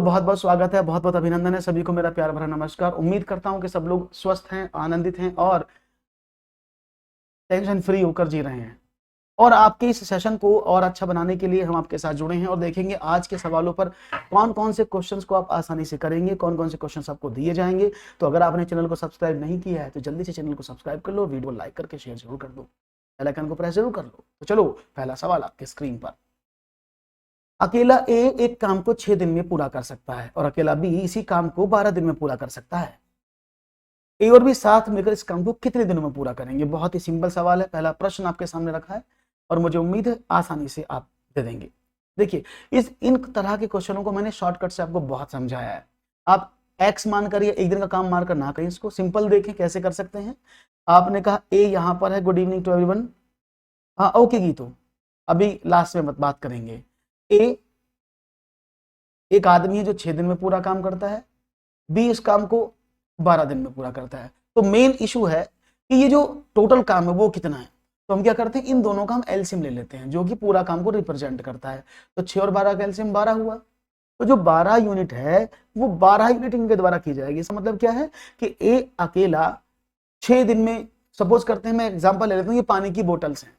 बहुत बहुत स्वागत है, बहुत बहुत अभिनंदन है सभी को, मेरा प्यार भरा नमस्कार। उम्मीद करता हूं कि सब लोग स्वस्थ हैं, आनंदित हैं और टेंशन फ्री होकर जी रहे हैं। और आपके इस सेशन को और अच्छा बनाने के लिए हम आपके साथ जुड़े हैं और देखेंगे आज के सवालों पर कौन कौन से क्वेश्चंस को आप आसानी से करेंगे, कौन कौन से क्वेश्चंस आपको दिए जाएंगे। तो अगर आपने चैनल को सब्सक्राइब नहीं किया है तो जल्दी से चैनल को सब्सक्राइब कर लो, वीडियो लाइक करके शेयर जरूर कर दो, बेल आइकन को प्रेस जरूर कर लो। तो चलो, पहला सवाल आपके स्क्रीन पर। अकेला ए एक काम को 6 दिन में पूरा कर सकता है और अकेला बी इसी काम को 12 दिन में पूरा कर सकता है। ए और बी साथ मिलकर इस काम को कितने दिनों में पूरा करेंगे? बहुत ही सिंपल सवाल है, पहला प्रश्न आपके सामने रखा है और मुझे उम्मीद है आसानी से आप दे देंगे। देखिए, इन तरह के क्वेश्चनों को मैंने शॉर्टकट से आपको बहुत समझाया है। आप एक्स मानकर या एक दिन का काम मानकर ना करें, इसको सिंपल देखें कैसे कर सकते हैं। आपने कहा ए यहां पर है, गुड इवनिंग टू एवरीवन। हाँ ओके गीतू, अभी लास्ट में बात करेंगे। ए एक आदमी है जो 6 दिन में पूरा काम करता है, बी इस काम को 12 दिन में पूरा करता है। तो मेन इशू है कि ये जो टोटल काम है वो कितना है। तो हम क्या करते हैं, इन दोनों का हम एलसीएम ले लेते हैं जो कि पूरा काम को रिप्रेजेंट करता है। तो 6 और 12 का एलसीएम 12 हुआ। तो जो 12 यूनिट है वो 12 यूनिट इनके द्वारा की जाएगी। इसका मतलब क्या है कि ए अकेला 6 दिन में, सपोज करते हैं, मैं एग्जांपल ले लेता हूँ, ये पानी की बोतल्स हैं।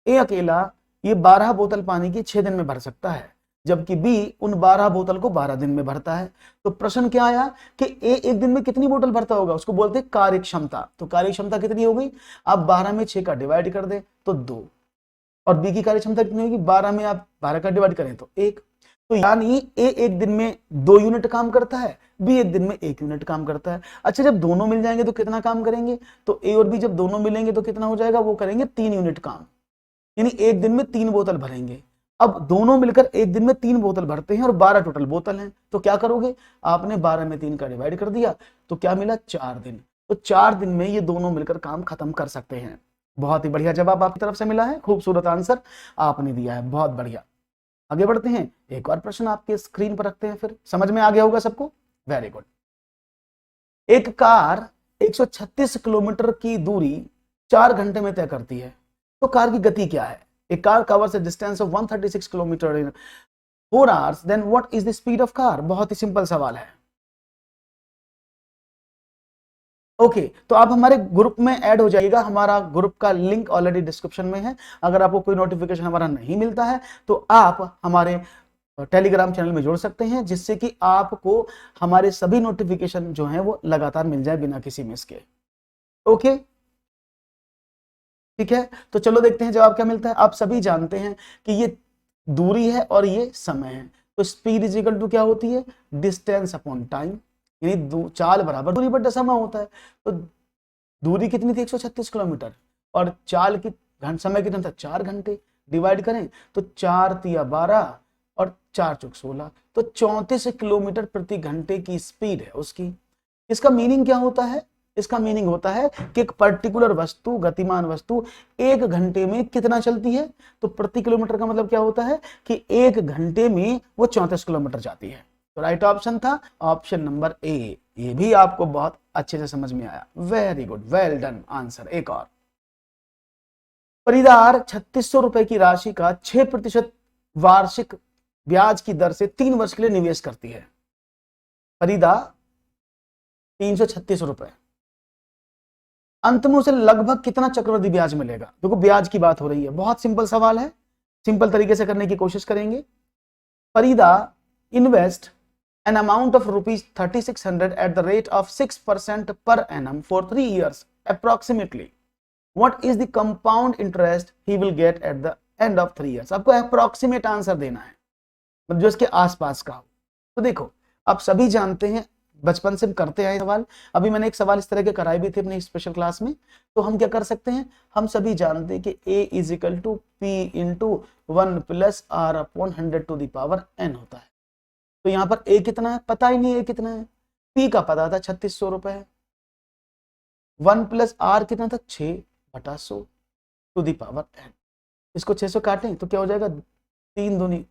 ए अकेला ये 12 बोतल पानी की 6 दिन में भर सकता है, जबकि बी उन 12 बोतल को 12 दिन में भरता है। तो प्रश्न क्या आया कि ए एक दिन में कितनी बोतल भरता होगा, उसको बोलते हैं कार्य क्षमता। तो कार्य क्षमता कितनी हो गई? आप 12 में 6 का डिवाइड कर दें तो 2, और बी की कार्य क्षमता कितनी होगी? 12 में आप 12 का डिवाइड करें तो 1। तो यानी ए एक दिन में 2 यूनिट काम करता है, बी एक दिन में 1 यूनिट काम करता है। अच्छा, जब दोनों मिल जाएंगे तो कितना काम करेंगे? तो ए और बी जब दोनों मिलेंगे तो कितना हो जाएगा? वो करेंगे 3 यूनिट काम, यानी एक दिन में 3 बोतल भरेंगे। अब दोनों मिलकर एक दिन में 3 बोतल भरते हैं और 12 टोटल बोतल हैं। तो क्या करोगे, आपने 12 में 3 का डिवाइड कर दिया तो क्या मिला? 4 दिन। तो 4 दिन में ये दोनों मिलकर काम खत्म कर सकते हैं। बहुत ही बढ़िया जवाब आपकी तरफ से मिला है, खूबसूरत आंसर आपने दिया है, बहुत बढ़िया। आगे बढ़ते हैं, एक और प्रश्न आपके स्क्रीन पर रखते हैं, फिर समझ में आ गया होगा सबको। Very good. एक कार 136 किलोमीटर की दूरी 4 घंटे में तय करती है, तो कार की गति क्या है? A car covers a distance of 136 km in 4 hours, then what is the speed of car? बहुत ही सिंपल सवाल है। ओके, तो आप हमारे ग्रुप में ऐड हो जाइएगा। हमारा ग्रुप का लिंक ऑलरेडी डिस्क्रिप्शन में है। अगर आपको कोई नोटिफिकेशन हमारा नहीं मिलता है तो आप हमारे टेलीग्राम चैनल में जुड़ सकते हैं, जिससे कि आपको हमारे सभी नोटिफिकेशन जो हैं वो लगातार मिल जाए बिना किसी मिस के। ओके, ठीक है, तो चलो देखते हैं जवाब क्या मिलता है। आप सभी जानते हैं कि ये दूरी है और ये समय है। तो स्पीड इज इक्वल टू क्या होती है? डिस्टेंस अपॉन टाइम, यानी चाल बराबर दूरी बटा समय होता है। तो दूरी कितनी थी? 136 किलोमीटर, और चाल की समय कितना था? 4 घंटे। डिवाइड करें तो 4 तिया 12 और 4 चौक 16, तो 34 किलोमीटर प्रति घंटे की स्पीड है उसकी। इसका मीनिंग क्या होता है? इसका मीनिंग होता है कि एक पर्टिकुलर वस्तु, गतिमान वस्तु 1 घंटे में कितना चलती है। तो प्रति किलोमीटर का मतलब क्या होता है कि 1 घंटे में वो 34 किलोमीटर जाती है। तो राइट ऑप्शन था ऑप्शन नंबर ए। ये भी आपको बहुत अच्छे से समझ में आया, very good, well done answer. एक और, खरीदार 3600 रुपए की राशि का 6% वार्षिक ब्याज की दर से 3 वर्ष के लिए निवेश करती है। खरीदा 336 रुपए, अंत में उसे लगभग कितना चक्रवृद्धि ब्याज मिलेगा? देखो, ब्याज की बात हो रही है, बहुत सिंपल सवाल है, सिंपल तरीके से करने की कोशिश करेंगे। Farida invest an amount of rupees 3600 at the rate of 6% per annum for 3 years approximately. What is the compound interest he will get at the end of 3 years? आपको अप्रोक्सीमेट आंसर देना है, मतलब जो इसके आसपास का हो। तो देखो, आप सभी जानते हैं, बचपन से करते आए सवाल, अभी मैंने एक सवाल इस तरह के कराए भी थे अपनी स्पेशल क्लास में। तो हम क्या कर सकते हैं, हम सभी जानते हैं कि a is equal to P into 1 plus R upon 100 to the power n होता है। तो यहाँ पर a कितना है? पता ही नहीं a कितना है। p का पता था 3600 रुपए, 1 प्लस आर कितना था? 6/100 टू द पावर n। इसको 600 काटें तो क्या हो जाएगा? 3 दूनी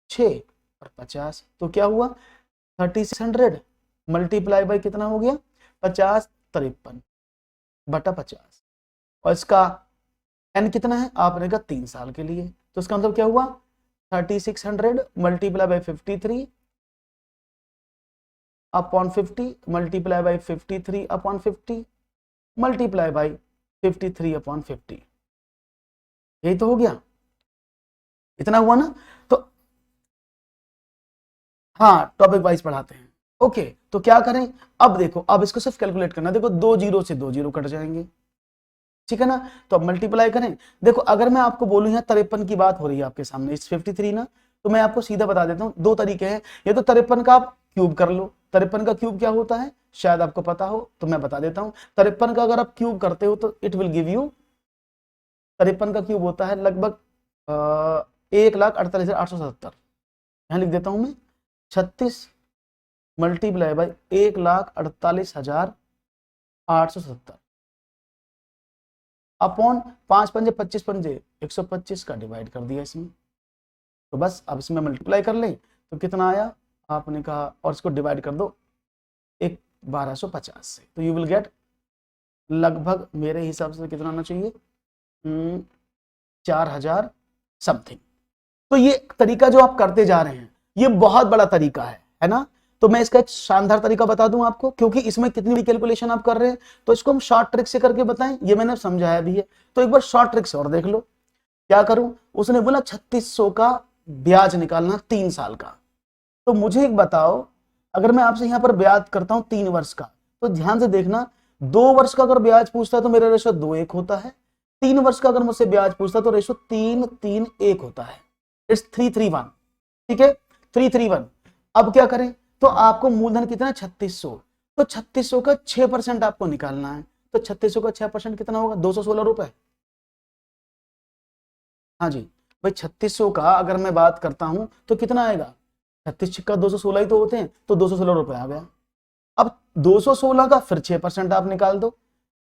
6 और 50, तो क्या हुआ? 3600 मल्टीप्लाई बाई कितना हो गया? 50, 53/50। और इसका n कितना है? आपने कहा 3 साल के लिए, तो इसका मतलब क्या हुआ? 3600 multiply by 53 upon 50 multiply by 53 upon 50 multiply by 53 upon 50। यही तो हो गया, इतना हुआ ना। तो हाँ, टॉपिक वाइज पढ़ाते हैं। ओके, तो क्या करें, अब देखो, अब इसको सिर्फ कैलकुलेट करना। देखो 2 जीरो से 2 जीरो कट जाएंगे, ठीक है ना। तो अब मल्टीप्लाई करें। देखो अगर मैं आपको बोलूं यहाँ 53 की बात हो रही है आपके सामने, इस 53 ना, तो मैं आपको सीधा बता देता हूँ, दो तरीके हैं। ये तो 53 का आप क्यूब कर लो। 53 का क्यूब क्या होता है शायद आपको पता हो, तो मैं बता देता हूँ। 53 का अगर आप क्यूब करते हो तो इट विल गिव यू, 53 का क्यूब होता है लगभग 1,48,870। यहाँ लिख देता हूं मैं 36 मल्टीप्लाई बाई 1,48,870 अपॉन 5 पंजे 25 पंजे 125 का डिवाइड कर दिया इसमें। तो बस अब इसमें मल्टीप्लाई कर लें तो कितना आया, आपने कहा, और इसको डिवाइड कर दो 1250 से, तो यू विल गेट लगभग मेरे हिसाब से कितना आना चाहिए, 4000 समथिंग। तो ये तरीका जो आप करते जा रहे हैं ये बहुत बड़ा तरीका है ना। तो मैं इसका एक शानदार तरीका बता दूं आपको, क्योंकि इसमें कितनी भी कैलकुलेशन आप कर रहे हैं तो इसको हम शॉर्ट ट्रिक से करके बताएं, ये मैंने समझाया भी है। तो एक बार शॉर्ट ट्रिक से और देख लो। क्या करूं, उसने बोला 3600 का ब्याज निकालना 3 साल का। तो मुझे एक बताओ, अगर मैं आपसे यहां पर ब्याज करता हूं 3 वर्ष का, तो ध्यान से देखना, 2 वर्ष का अगर ब्याज पूछता है तो मेरा रेशो 2:1 होता है। 3 वर्ष का अगर मुझसे ब्याज पूछता तो रेशो 3:3:1 होता है। इट्स 3:3:1, ठीक है, 3:3:1। अब क्या करें, तो आपको मूलधन कितना है 3600, तो 3600 का 6% आपको निकालना है। तो 3600 का 6% कितना होगा, 216 रुपए। हाँ जी भाई, 3600 का अगर मैं बात करता हूं तो कितना आएगा, 36 का 216 ही तो होते हैं, तो 216 रुपए आ गया। अब 216 का फिर 6% आप निकाल दो।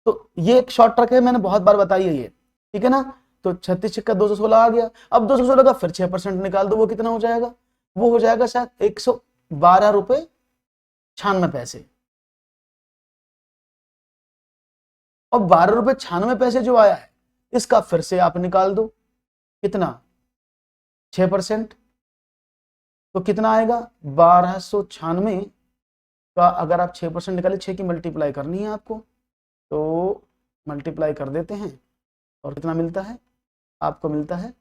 तो ये एक शॉर्ट ट्रिक है, मैंने बहुत बार बताई है ये, ठीक है ना। तो 36 का 216 आ गया। अब 216 का फिर 6% निकाल दो, वो कितना हो जाएगा, वो हो जाएगा शायद 112 रुपए 96 पैसे। और 12 रुपए 96 पैसे जो आया है इसका फिर से आप निकाल दो, कितना, 6%। तो कितना आएगा 1296 का, अगर आप 6% निकाले, 6 की मल्टीप्लाई करनी है आपको, तो मल्टीप्लाई कर देते हैं और कितना मिलता है आपको, मिलता है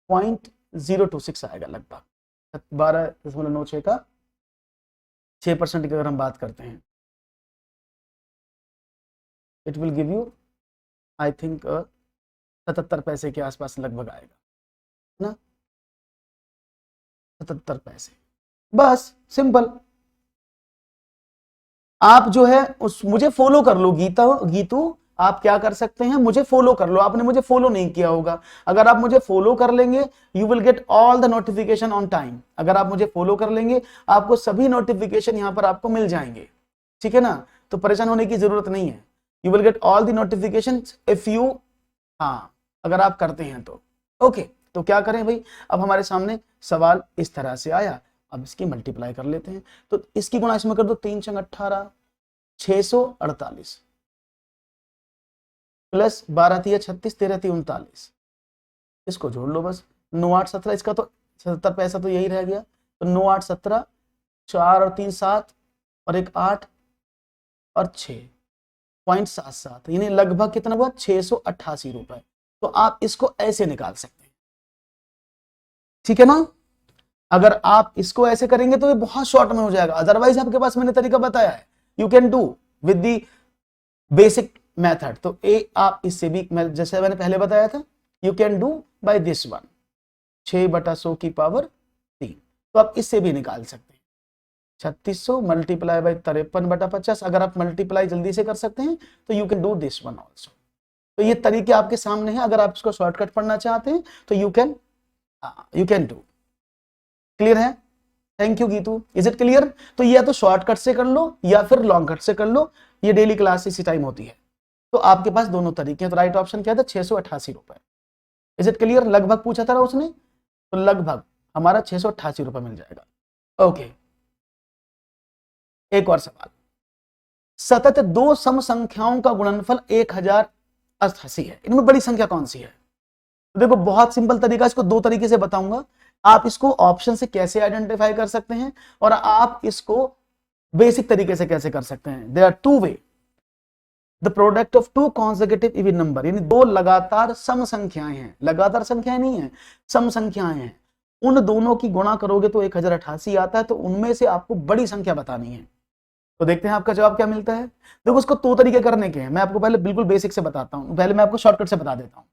0.026 आएगा लगभग। 12.96 का 6% की अगर हम बात करते हैं, it will give you I think 77 पैसे के आसपास लगभग आएगा ना, 77 पैसे। बस सिंपल। आप जो है उस मुझे फॉलो कर लो, गीतू आप क्या कर सकते हैं, मुझे फॉलो कर लो। आपने मुझे फॉलो नहीं किया होगा, अगर आप मुझे फॉलो कर लेंगे you will get all the notification on time. अगर आप मुझे फॉलो कर लेंगे आपको सभी नोटिफिकेशन यहां पर आपको मिल जाएंगे, ठीक है ना। तो परेशान होने की जरूरत नहीं है, you will get all the notification if you, हाँ अगर आप करते हैं तो। ओके, तो क्या करें भाई, अब हमारे सामने सवाल इस तरह से आया, अब इसकी मल्टीप्लाई कर लेते हैं। तो इसकी गुणा इसमें कर दो, 3 × 18 648 प्लस 12 × 36 13 × 39, इसको जोड़ लो बस, 9 8 17, इसका तो 77 पैसा तो यही रह गया। तो 9 8 17, 4 और 3 7 और 1 8 और 6.77, यानी लगभग कितना हुआ 688 रुपए। तो आप इसको ऐसे निकाल सकते हैं, ठीक है ना। अगर आप इसको ऐसे करेंगे तो ये बहुत शॉर्ट में हो जाएगा, अदरवाइज आपके पास मैंने तरीका बताया है, you can do with the basic method. तो आप इससे भी, जैसे मैंने पहले बताया था, you can do by this one, 6/100 की पावर 3। तो आप इससे भी निकाल सकते हैं 3600 मल्टीप्लाई बाई 53/50। अगर आप मल्टीप्लाई जल्दी से कर सकते हैं तो you can do this one also. तो ये तरीके आपके सामने हैं, अगर आप इसको शॉर्टकट पढ़ना चाहते हैं तो यू कैन डू। क्लियर है, thank you Geetu, is it clear. तो या तो शॉर्टकट से कर लो या फिर लॉन्ग कट से कर लो, ये डेली क्लास इसी टाइम होती है, तो आपके पास दोनों तरीके हैं। तो राइट ऑप्शन क्या था, 688 रुपए। इज इट क्लियर, लगभग पूछा था उसने, तो लगभग हमारा 688 रुपए मिल जाएगा। ओके, एक और सवाल, सतत 2 सम संख्याओं का गुणनफल 1088 है, इनमें बड़ी संख्या कौन सी है। तो देखो बहुत सिंपल तरीका, इसको 2 तरीके से बताऊंगा। आप इसको ऑप्शन से कैसे आइडेंटिफाई कर सकते हैं और आप इसको बेसिक तरीके से कैसे कर सकते हैं, there are two way, the product of two consecutive even number, यानी दो लगातार सम संख्याएं हैं, लगातार संख्याएं नहीं है, सम संख्याएं हैं, उन दोनों की गुणा करोगे तो 1088 आता है, तो उनमें से आपको बड़ी संख्या बतानी है। तो देखते हैं आपका जवाब क्या मिलता है। देखो उसको दो तरीके करने के हैं, मैं आपको पहले बिल्कुल बेसिक से बताता हूं, पहले मैं आपको शॉर्टकट से बता देता हूं।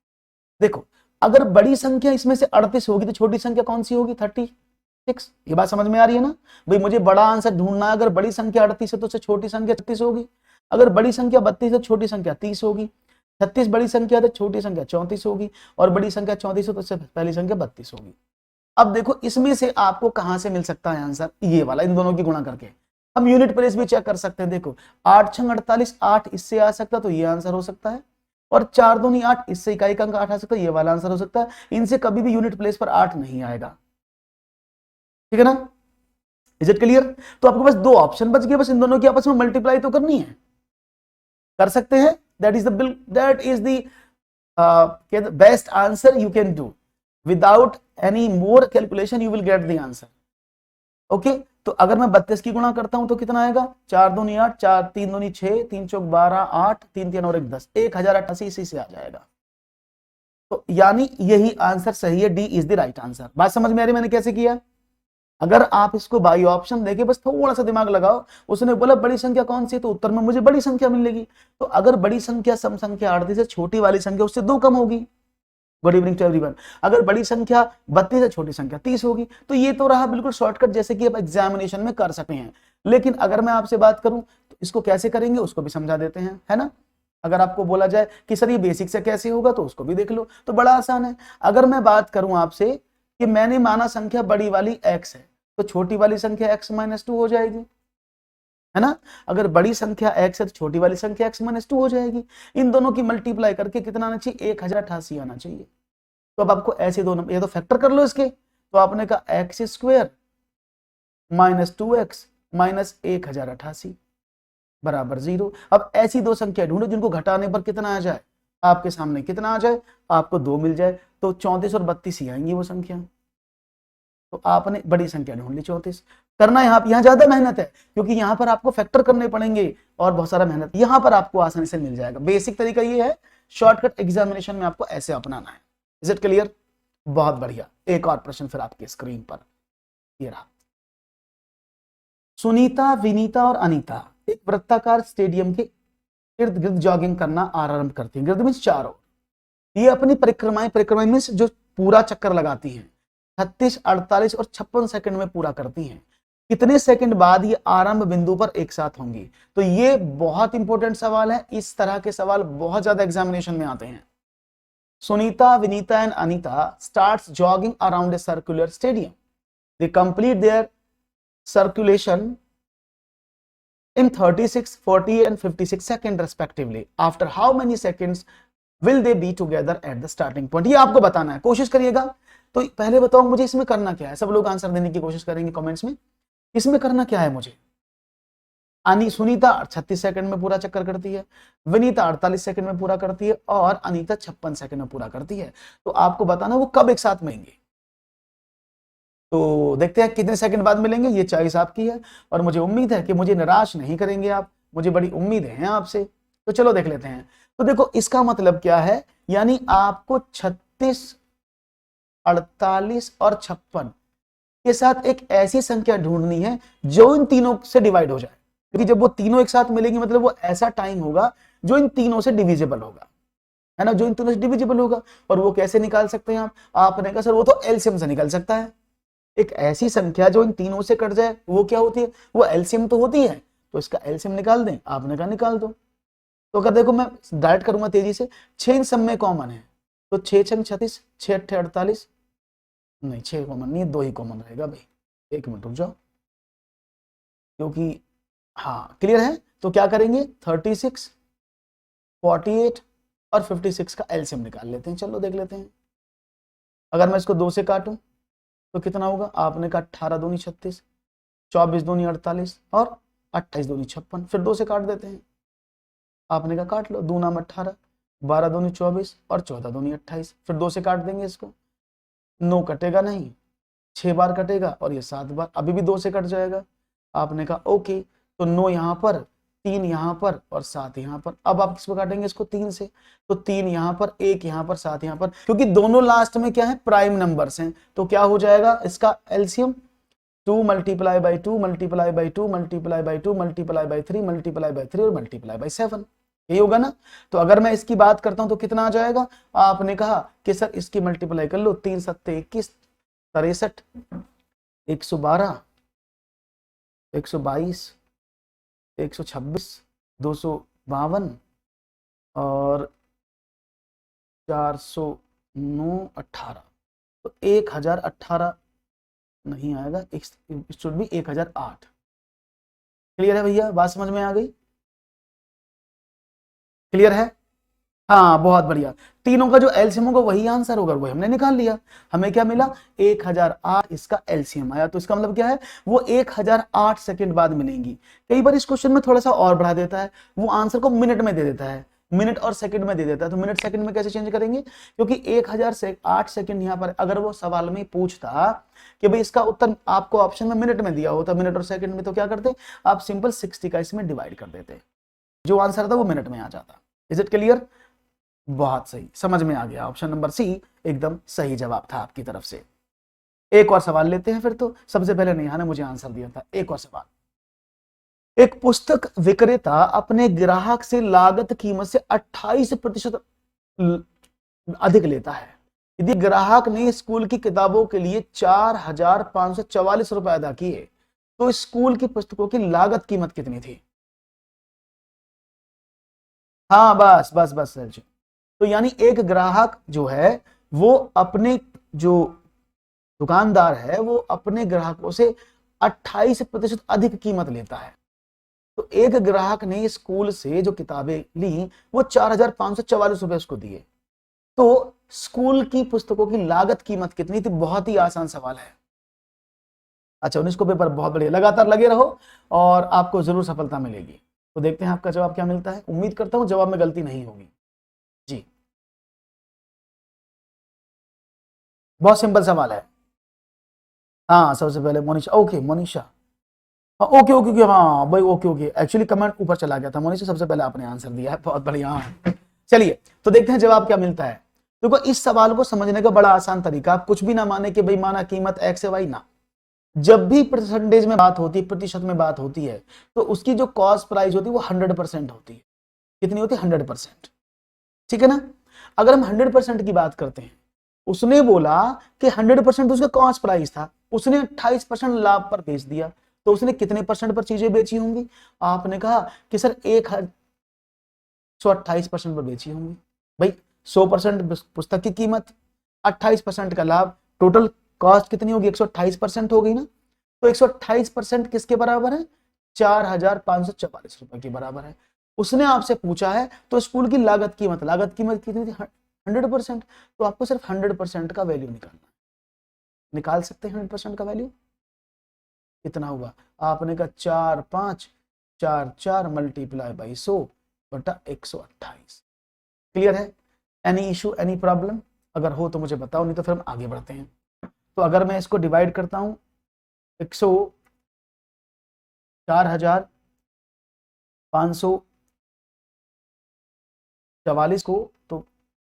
देखो अगर बड़ी संख्या इसमें से 38 होगी तो छोटी संख्या कौन सी होगी, 36। ये बात समझ में आ रही है ना भाई, मुझे बड़ा आंसर ढूंढना है, अगर बड़ी संख्या 38 है तो उससे छोटी संख्या 36 होगी, अगर बड़ी संख्या 32 है छोटी संख्या 30 होगी, 36 बड़ी संख्या तो छोटी संख्या 34 होगी, और बड़ी संख्या 34 है तो उससे पहली संख्या 32 होगी। अब देखो इसमें से आपको कहां से मिल सकता है आंसर, ये वाला, इन दोनों की गुणा करके। हम यूनिट प्लेस भी चेक कर सकते हैं, देखो 8 छंग 48, 8 इससे आ सकता तो ये आंसर हो सकता है, और 4 दूनी 8, इससे इकाई का अंक 8 आ सकता है, ये वाला आंसर हो सकता है। इनसे कभी भी यूनिट प्लेस पर 8 नहीं आएगा, ठीक है ना, इज इट क्लियर। तो आपके पास दो ऑप्शन बच गए, बस इन दोनों की आपस में मल्टीप्लाई तो करनी है, कर सकते हैं, that is the best answer you can do, without any more calculation you will get the answer. Okay, तो अगर मैं 32 की गुणा करता हूं तो कितना आएगा, 4 दूनी 8, 4 3 दूनी 6, 3 चौक 12, 8 3 3 और 1 10, 1088 इसी से आ जाएगा। तो यानी यही आंसर सही है, D is the right answer. बात समझ में आ रही मैंने कैसे किया। अगर आप इसको बाई ऑप्शन देके बस थोड़ा सा दिमाग लगाओ, उसने बोला बड़ी संख्या कौन सी, तो उत्तर में मुझे बड़ी संख्या मिलेगी। तो अगर बड़ी संख्या सम संख्या 38 है, छोटी वाली संख्या उससे 2 कम होगी। Good evening to everyone. अगर बड़ी संख्या 32 है, छोटी संख्या 30 होगी। तो ये तो रहा बिल्कुल शॉर्टकट, जैसे कि आप एग्जामिनेशन में कर सकते हैं। लेकिन अगर मैं आपसे बात करूं तो इसको कैसे करेंगे उसको भी समझा देते हैं, है ना। अगर आपको बोला जाए कि सर ये बेसिक से कैसे होगा, तो उसको भी देख लो, तो बड़ा आसान है। अगर मैं बात करूं आपसे कि मैंने माना संख्या बड़ी वाली x है, तो छोटी वाली संख्या x - 2 हो जाएगी, है ना। अगर बड़ी संख्या x है तो छोटी वाली संख्या x - 2 हो जाएगी। इन दोनों की मल्टीप्लाई करके कितना आना चाहिए, 1088 आना चाहिए। तो अब आपको ऐसे दो नंबर, ये तो फैक्टर कर लो इसके, तो आपने कहा x² - 2x - 1088 बराबर 0। अब ऐसी दो संख्या ढूंढो जिनको घटाने पर कितना आ जाए, आपके सामने कितना आ जाए, आपको 2 मिल जाए, तो 34 और 32 ही आएंगी वो संख्या। तो आपने बड़ी संख्या ढूंढ ली 34। करना यहाँ ज्यादा मेहनत है, क्योंकि यहाँ पर आपको फैक्टर करने पड़ेंगे और बहुत सारा मेहनत, यहाँ पर आपको आसानी से मिल जाएगा। बेसिक तरीका ये है, शॉर्टकट एग्जामिनेशन में आपको ऐसे अपनाना है। इज इट क्लियर, बहुत बढ़िया। एक और प्रश्न फिर आपकी स्क्रीन पर, ये रहा। सुनीता, विनीता और अनीता एक वृत्ताकार स्टेडियम के इर्द गिर्द जॉगिंग करना आरंभ करती हैं। गिर्द मीन्स चारों। ये अपनी परिक्रमाएं मीन्स जो पूरा चक्कर लगाती हैं 36, 48 और 56 सेकंड में पूरा करती हैं। कितने सेकंड बाद ये आरंभ बिंदु पर एक साथ होंगी। तो ये बहुत इंपॉर्टेंट सवाल है, इस तरह के सवाल बहुत ज्यादा एग्जामिनेशन में आते हैं। Sunita, Vinita and Anita starts jogging around a circular stadium. They complete their circulation in 36, 40 and 56 seconds respectively. After how many seconds will they be together at the starting point? ये आपको बताना है, कोशिश करिएगा। तो पहले बताओ मुझे इसमें करना क्या है, सब लोग आंसर देने की कोशिश करेंगे कमेंट्स में। इसमें करना क्या है मुझे, सुनीता 36 सेकंड में पूरा चक्कर करती है, विनीता 48 सेकंड में पूरा करती है, और अनीता 56 सेकंड में पूरा करती है। तो आपको बताना वो कब एक साथ मिलेंगे। तो देखते हैं कितने सेकंड बाद मिलेंगे। ये चॉइस आपकी है, और मुझे उम्मीद है कि मुझे निराश नहीं करेंगे आप, मुझे बड़ी उम्मीदें हैं आपसे। तो चलो देख लेते हैं। तो देखो इसका मतलब क्या है, यानी आपको 36, 48 और 56 के साथ एक ऐसी संख्या ढूंढनी है जो इन तीनों से डिवाइड हो जाए, क्योंकि जब वो तीनों एक साथ मिलेंगे मतलब वो ऐसा टाइम होगा जो इन तीनों से डिविजिबल होगा, है ना, जो इन तीनों से डिविजिबल होगा। और वो कैसे निकाल सकते हैं आपने कहा सर वो तो एलसीएम से निकल सकता है। एक ऐसी संख्या जो इन तीनों से कट जाए वो क्या होती है, वो एलसीएम तो होती है। तो इसका एलसीएम निकाल दें, आपने कहा निकाल दो। तो अगर देखो मैं डायरेक्ट करूंगा तेजी से, 6 इन सब में कॉमन है, तो 6 छंग 36, 6 अट्ठे 48, नहीं 6 कॉमन नहीं है, 2 ही कॉमन रहेगा भाई। एक मिनट रुक जाओ, क्योंकि हाँ क्लियर है। तो क्या करेंगे, 36, 48 और 56 का एलसीएम निकाल लेते हैं। चलो देख लेते हैं। अगर मैं इसको 2 से काटूं तो कितना होगा, आपने कहा 18 दूनी 36, 24 दूनी 48 और 28 दूनी 56। फिर 2 से काट देते हैं, आपने कहा काट लो, 2 नाम 18, 12 दूनी 24 और 14 दूनी 28। फिर 2 से काट देंगे इसको, 9 कटेगा नहीं, 6 बार कटेगा और ये 7 बार, अभी भी 2 से कट जाएगा। आपने कहा ओके, तो 9 यहाँ पर, 3 यहाँ पर और 7 यहाँ पर। अब आप किस पे काटेंगे इसको? 3 से। तो 3 यहाँ पर, 1 यहाँ पर, 7 यहाँ पर, क्योंकि दोनों लास्ट में क्या है? प्राइम नंबर्स हैं। तो क्या हो जाएगा इसका LCM? 2 multiply by 2 multiply by 2 multiply by 2 multiply by 3 multiply by 3 और मल्टीप्लाई बाई 7, यही होगा ना। तो अगर मैं इसकी बात करता हूं तो कितना आ जाएगा? आपने कहा कि सर इसकी मल्टीप्लाई कर लो, 3 सत्ते 21, 63, 112, 122, 126, 252 और 409, 18। तो 1018 नहीं आएगा, शुड भी 1008। क्लियर है भैया? बात समझ में आ गई? क्लियर है? हाँ बहुत बढ़िया। तीनों का जो एलसीएम होगा वही आंसर होगा, वही हमने निकाल लिया। हमें क्या मिला? 1008 इसका एलसीएम आया। तो इसका मतलब क्या है? वो 1008 सेकंड बाद मिलेंगी। कई बार इस क्वेश्चन में थोड़ा सा और बढ़ा देता है, वो आंसर को मिनट में दे देता है, मिनट और सेकंड में दे देता है। तो मिनट सेकंड में कैसे चेंज करेंगे? क्योंकि 1008 सेकंड यहाँ पर अगर वो सवाल में पूछता कि भाई इसका उत्तर आपको ऑप्शन में मिनट में दिया होता, मिनट और सेकंड में, तो क्या करते? आप सिंपल 60 का इसमें डिवाइड कर देते, जो आंसर था वो मिनट में आ जाता। Is it clear? बहुत सही, समझ में आ गया। ऑप्शन नंबर सी एकदम सही जवाब था आपकी तरफ से। एक और सवाल लेते हैं फिर। तो सबसे पहले नेहा ने मुझे आंसर दिया था। एक और सवाल। एक पुस्तक विक्रेता अपने ग्राहक से लागत कीमत से 28% अधिक लेता है। यदि ग्राहक ने स्कूल की किताबों के लिए 4,544 रुपए अदा किए तो स्कूल की पुस्तकों की लागत कीमत कितनी थी? हाँ बस बस बस सर जी। तो यानी एक ग्राहक जो है वो अपने, जो दुकानदार है वो अपने ग्राहकों से 28% अधिक कीमत लेता है। तो एक ग्राहक ने स्कूल से जो किताबें ली वो 4,544 रुपए उसको दिए, तो स्कूल की पुस्तकों की लागत कीमत कितनी थी? बहुत ही आसान सवाल है। अच्छा 19 को पेपर बहुत बढ़िया, लगातार लगे रहो और आपको जरूर सफलता मिलेगी। तो देखते हैं आपका जवाब क्या मिलता है। उम्मीद करता हूं जवाब में गलती नहीं होगी जी। बहुत सिंपल सवाल है। हाँ सबसे पहले मोनिशा, ओके मोनिशा, हाँ ओके ओके ओके, हाँ भाई ओके ओके, एक्चुअली कमेंट ऊपर चला गया था। मोनिशा सबसे पहले आपने आंसर दिया है, बहुत बढ़िया। हाँ चलिए तो देखते हैं जवाब क्या मिलता है। देखो इस सवाल को समझने का बड़ा आसान तरीका, आप कुछ भी ना माने कि भाई माना कीमत एक्स है वाई ना, जब भी परसेंटेज में बात होती है, प्रतिशत में बात होती है, तो उसकी जो कॉस्ट प्राइस होती है वो 100% होती है। कितनी होती है? 100%। ठीक है ना। अगर हम 100% की बात करते हैं, उसने बोला कि 100% उसका कॉस्ट प्राइस था, उसने 28% लाभ पर बेच दिया, तो उसने कितने परसेंट पर चीजें बेची होंगी? आपने कहा कि सर 128% पर बेची होंगी। भाई 100% पुस्तक की कीमत, 28% का लाभ, टोटल कॉस्ट कितनी होगी? 128% हो गई ना। तो 128% किसके बराबर है? 4,544 रुपए के बराबर है। उसने आपसे पूछा है तो स्कूल की लागत कीमत, लागत कीमत कितनी थी? 100%। तो आपको सिर्फ 100% का वैल्यू निकालना है। निकाल सकते हैं 100% का वैल्यू? कितना हुआ? आपने कहा 4,544 मल्टीप्लाई बाई 100 बटा 128। क्लियर है? Any issue, any problem? अगर हो तो मुझे बताओ, नहीं तो फिर हम आगे बढ़ते हैं। तो अगर मैं इसको डिवाइड करता हूं 4,544 को, तो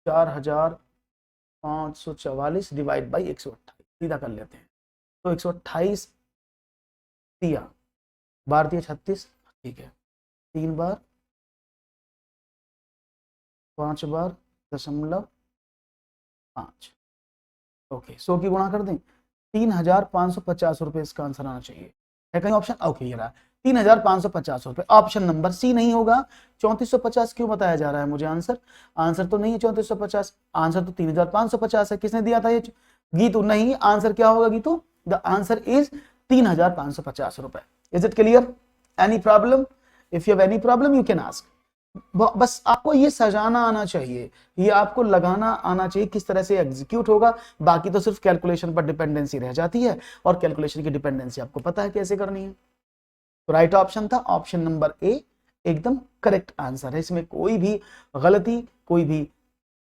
4,544 डिवाइड बाई 128 सीधा कर लेते हैं। तो 128 दिया, बार दिया 36, ठीक है, 3 बार, 5 बार, 0.5, ओके 100 की गुणा कर दें, 3,550 रुपए इसका आंसर आना चाहिए। है कहीं ऑप्शन? ओके ये रहा, 3,550 रुपए। ऑप्शन नंबर सी नहीं होगा। 3450 क्यों बताया जा रहा है मुझे? आंसर आंसर तो नहीं है 3450, आंसर तो 3,550 है। किसने दिया था ये? गीतू। नहीं, आंसर क्या होगा गीतू? द आंसर इज 3,550 रुपए। Is it clear? Any problem? If you have any problem you can ask. बस आपको ये सजाना आना चाहिए, ये आपको लगाना आना चाहिए किस तरह से एग्जीक्यूट होगा। बाकी तो सिर्फ कैलकुलेशन पर डिपेंडेंसी रह जाती है, और कैलकुलेशन की डिपेंडेंसी आपको पता है कैसे करनी है। तो राइट ऑप्शन था ऑप्शन नंबर ए, एकदम करेक्ट आंसर है। इसमें कोई भी गलती, कोई भी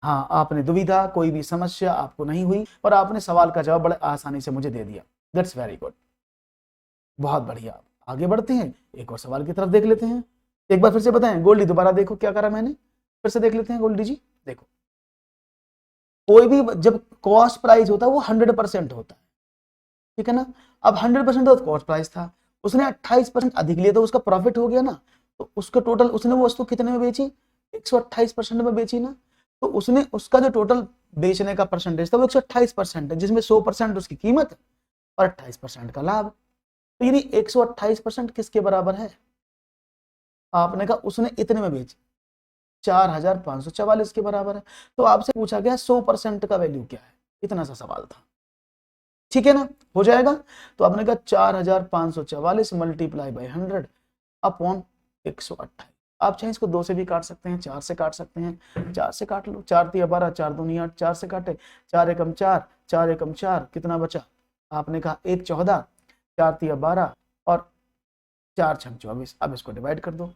हाँ आपने दुविधा, कोई भी समस्या आपको नहीं हुई, और आपने सवाल का जवाब बड़े आसानी से मुझे दे दिया। दैट्स वेरी गुड, बहुत बढ़िया। आगे बढ़ते हैं, एक और सवाल की तरफ देख लेते हैं। एक बार फिर से बताएं, गोल्डी दोबारा देखो क्या करा मैंने, फिर से देख लेते हैं गोल्डी जी। देखो कोई भी जब कॉस्ट प्राइस होता है वो 100% होता है, ठीक है ना। अब 100% तो कॉस्ट प्राइस था, उसने 28% अधिक लिया तो उसका प्रॉफिट हो गया ना। तो उसका टोटल, उसने वो वस्तु कितने में बेची, 128% में बेची ना। तो उसने उसका जो टोटल बेचने का परसेंटेज था वो 128% है, जिसमें 100% उसकी कीमत और 28% का लाभ। तो यानी 128% किसके बराबर है, आपने कहा उसने इतने में बेची 4544 के बराबर है। तो आपसे पूछा गया 100% का वैल्यू क्या है, इतना सा सवाल था, ठीक है ना, हो जाएगा। तो आपने कहा 4544 मल्टीप्लाई बाई 100 अपॉन 128। आप चाहे इसको 2 से भी काट सकते हैं, 4 से काट सकते हैं, 4 से काट लो, 4 तिया 12, 4 दूनी 8, 4 से काटे, 4 एकम 4, 4 एकम 4, कितना बचा, आपने कहा 1 14, 4 तिया 12 और 4 छक 24। अब इसको डिवाइड कर दो,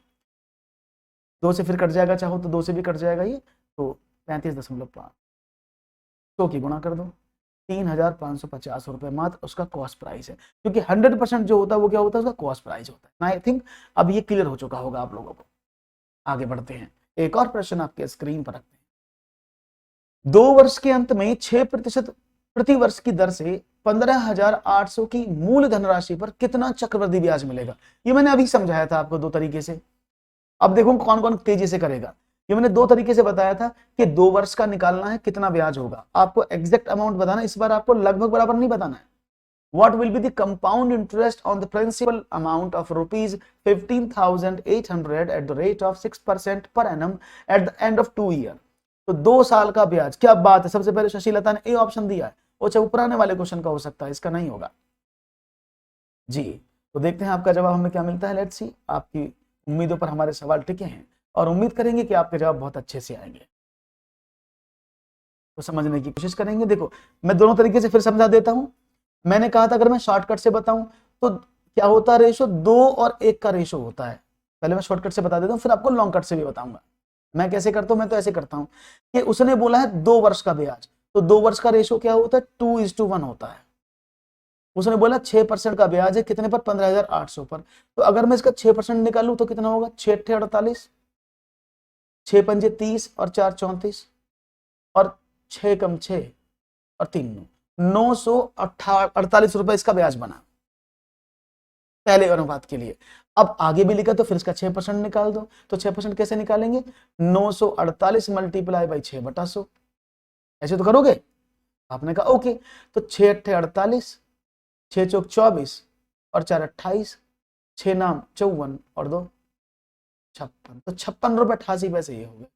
2 से फिर कट जाएगा, चाहो तो 2 से भी कट जाएगा ये, तो 35.5, 100 की गुणा कर दो, 3550 रुपए मात्र उसका कॉस्ट प्राइस है, क्योंकि 100% जो होता है वो क्या होता है, उसका कॉस्ट प्राइस होता है। आई थिंक अब ये क्लियर हो चुका होगा आप लोगों को। आगे बढ़ते हैं, एक और प्रश्न आपके स्क्रीन पर रखते हैं। 2 वर्ष के अंत में 6% प्रति वर्ष की दर से 15,800 की मूल धनराशि पर कितना चक्रवृद्धि ब्याज मिलेगा। ये मैंने अभी समझाया था आपको 2 तरीके से। अब देखो कौन कौन तेजी से करेगा। ये मैंने 2 तरीके से बताया था कि 2 वर्ष का निकालना है, कितना ब्याज होगा, आपको एग्जैक्ट अमाउंट बताना, इस बार आपको लगभग बराबर नहीं बताना है। What will be the compound interest on the principal amount of rupees 15,800 at the rate of 6% per annum at the end of 2 year? तो 2 साल का ब्याज, क्या बात है। सबसे पहले शशिलता ने ए ऑप्शन दिया है, वो चाहे पुराने वाले क्वेश्चन का हो सकता है, इसका नहीं होगा जी। तो देखते हैं आपका जवाब हमें क्या मिलता है। लेट्स सी, आपकी उम्मीदों पर हमारे सवाल टिके हैं और उम्मीद करेंगे कि आपके जवाब बहुत अच्छे से आएंगे, तो समझने की कोशिश करेंगे। देखो मैं दोनों तरीके से फिर समझा देता हूं। मैंने कहा था अगर मैं शॉर्टकट से बताऊं तो क्या होता है, रेशो 2 और 1 का रेशो होता है। पहले मैं शॉर्टकट से बता देता हूं, फिर आपको लॉन्ग कट से भी बताऊंगा। मैं कैसे करता हूं, मैं तो ऐसे करता हूं कि उसने बोला है 2 वर्ष का ब्याज, तो 2 वर्ष का रेशो क्या होता है, 2:1 होता है। उसने बोला 6% का ब्याज है, कितने पर, 15,800 पर। तो अगर मैं इसका 6% निकालूं तो कितना होगा, 6 48, 6 पंजे 30 और 4 34 और 6 कम 6 और 3 948 रुपए इसका ब्याज बना पहले अनुपात के लिए। अब आगे भी लिखा तो फिर इसका 6% निकाल दो। तो 6% कैसे निकालेंगे, 948 मल्टीप्लाई बाई 6/100, ऐसे तो करोगे। आपने कहा ओके, तो 6 अट्ठे 48, 6 चौक 24 और 4 28, 6 नाम 54 और 2 56, तो 56 रुपए 88 पैसे ये हो गए।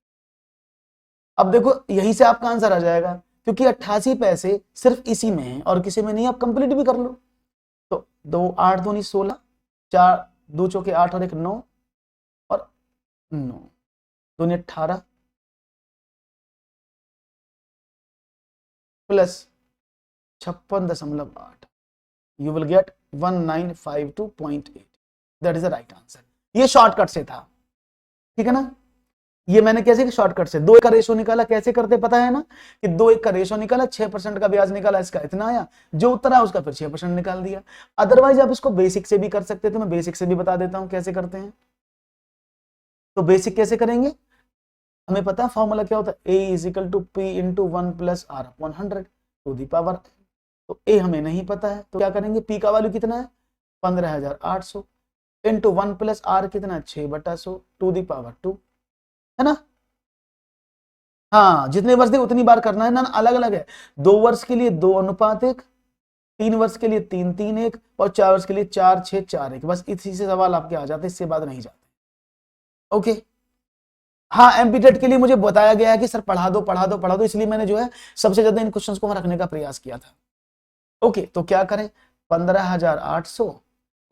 अब देखो यहीं से आपका आंसर आ जाएगा, क्योंकि 88 पैसे सिर्फ इसी में है और किसी में नहीं। आप कंप्लीट भी कर लो, तो 2 8 2 16, 4 2 चौके 8 और 1 9 और 9 2 18 plus 56.8, you will get 1952.8। That is the right answer. ये शॉर्टकट से था, ठीक है ना। ये मैंने कैसे शॉर्टकट से 2 1 का रेशो निकाला, कैसे करते पता है ना, कि 2 1 का रेशो निकाला, 6% का ब्याज निकाला, इसका इतना आया, जो उत्तर आया उसका फिर 6% निकाल दिया। अदरवाइज आप इसको बेसिक से भी कर सकते थे, मैं बेसिक से भी बता देता हूं कैसे करते हैं। तो बेसिक कैसे करेंगे, हमें पता है फॉर्मूला क्या होता है, a is equal to P into 1 plus R upon 100 to the power. तो a हमें नहीं पता है, तो क्या करेंगे, p का वैल्यू कितना है 15,800 इंटू 1 प्लस आर कितना है 6/100 टू दी पावर 2, है ना। हाँ जितने वर्ष दे उतनी बार करना है ना, अलग अलग है। 2 वर्ष के लिए 2:1, 3 वर्ष के लिए 3:3:1 और 4 वर्ष के लिए 4:6:4:1। बस इसी से सवाल आपके आ जाते, इससे बाद नहीं जाते। ओके हाँ, एमपीटेट के लिए मुझे बताया गया है कि सर पढ़ा दो पढ़ा दो पढ़ा दो, इसलिए मैंने जो है सबसे ज्यादा इन क्वेश्चंस को रखने का प्रयास किया था। ओके तो क्या करें, 15,800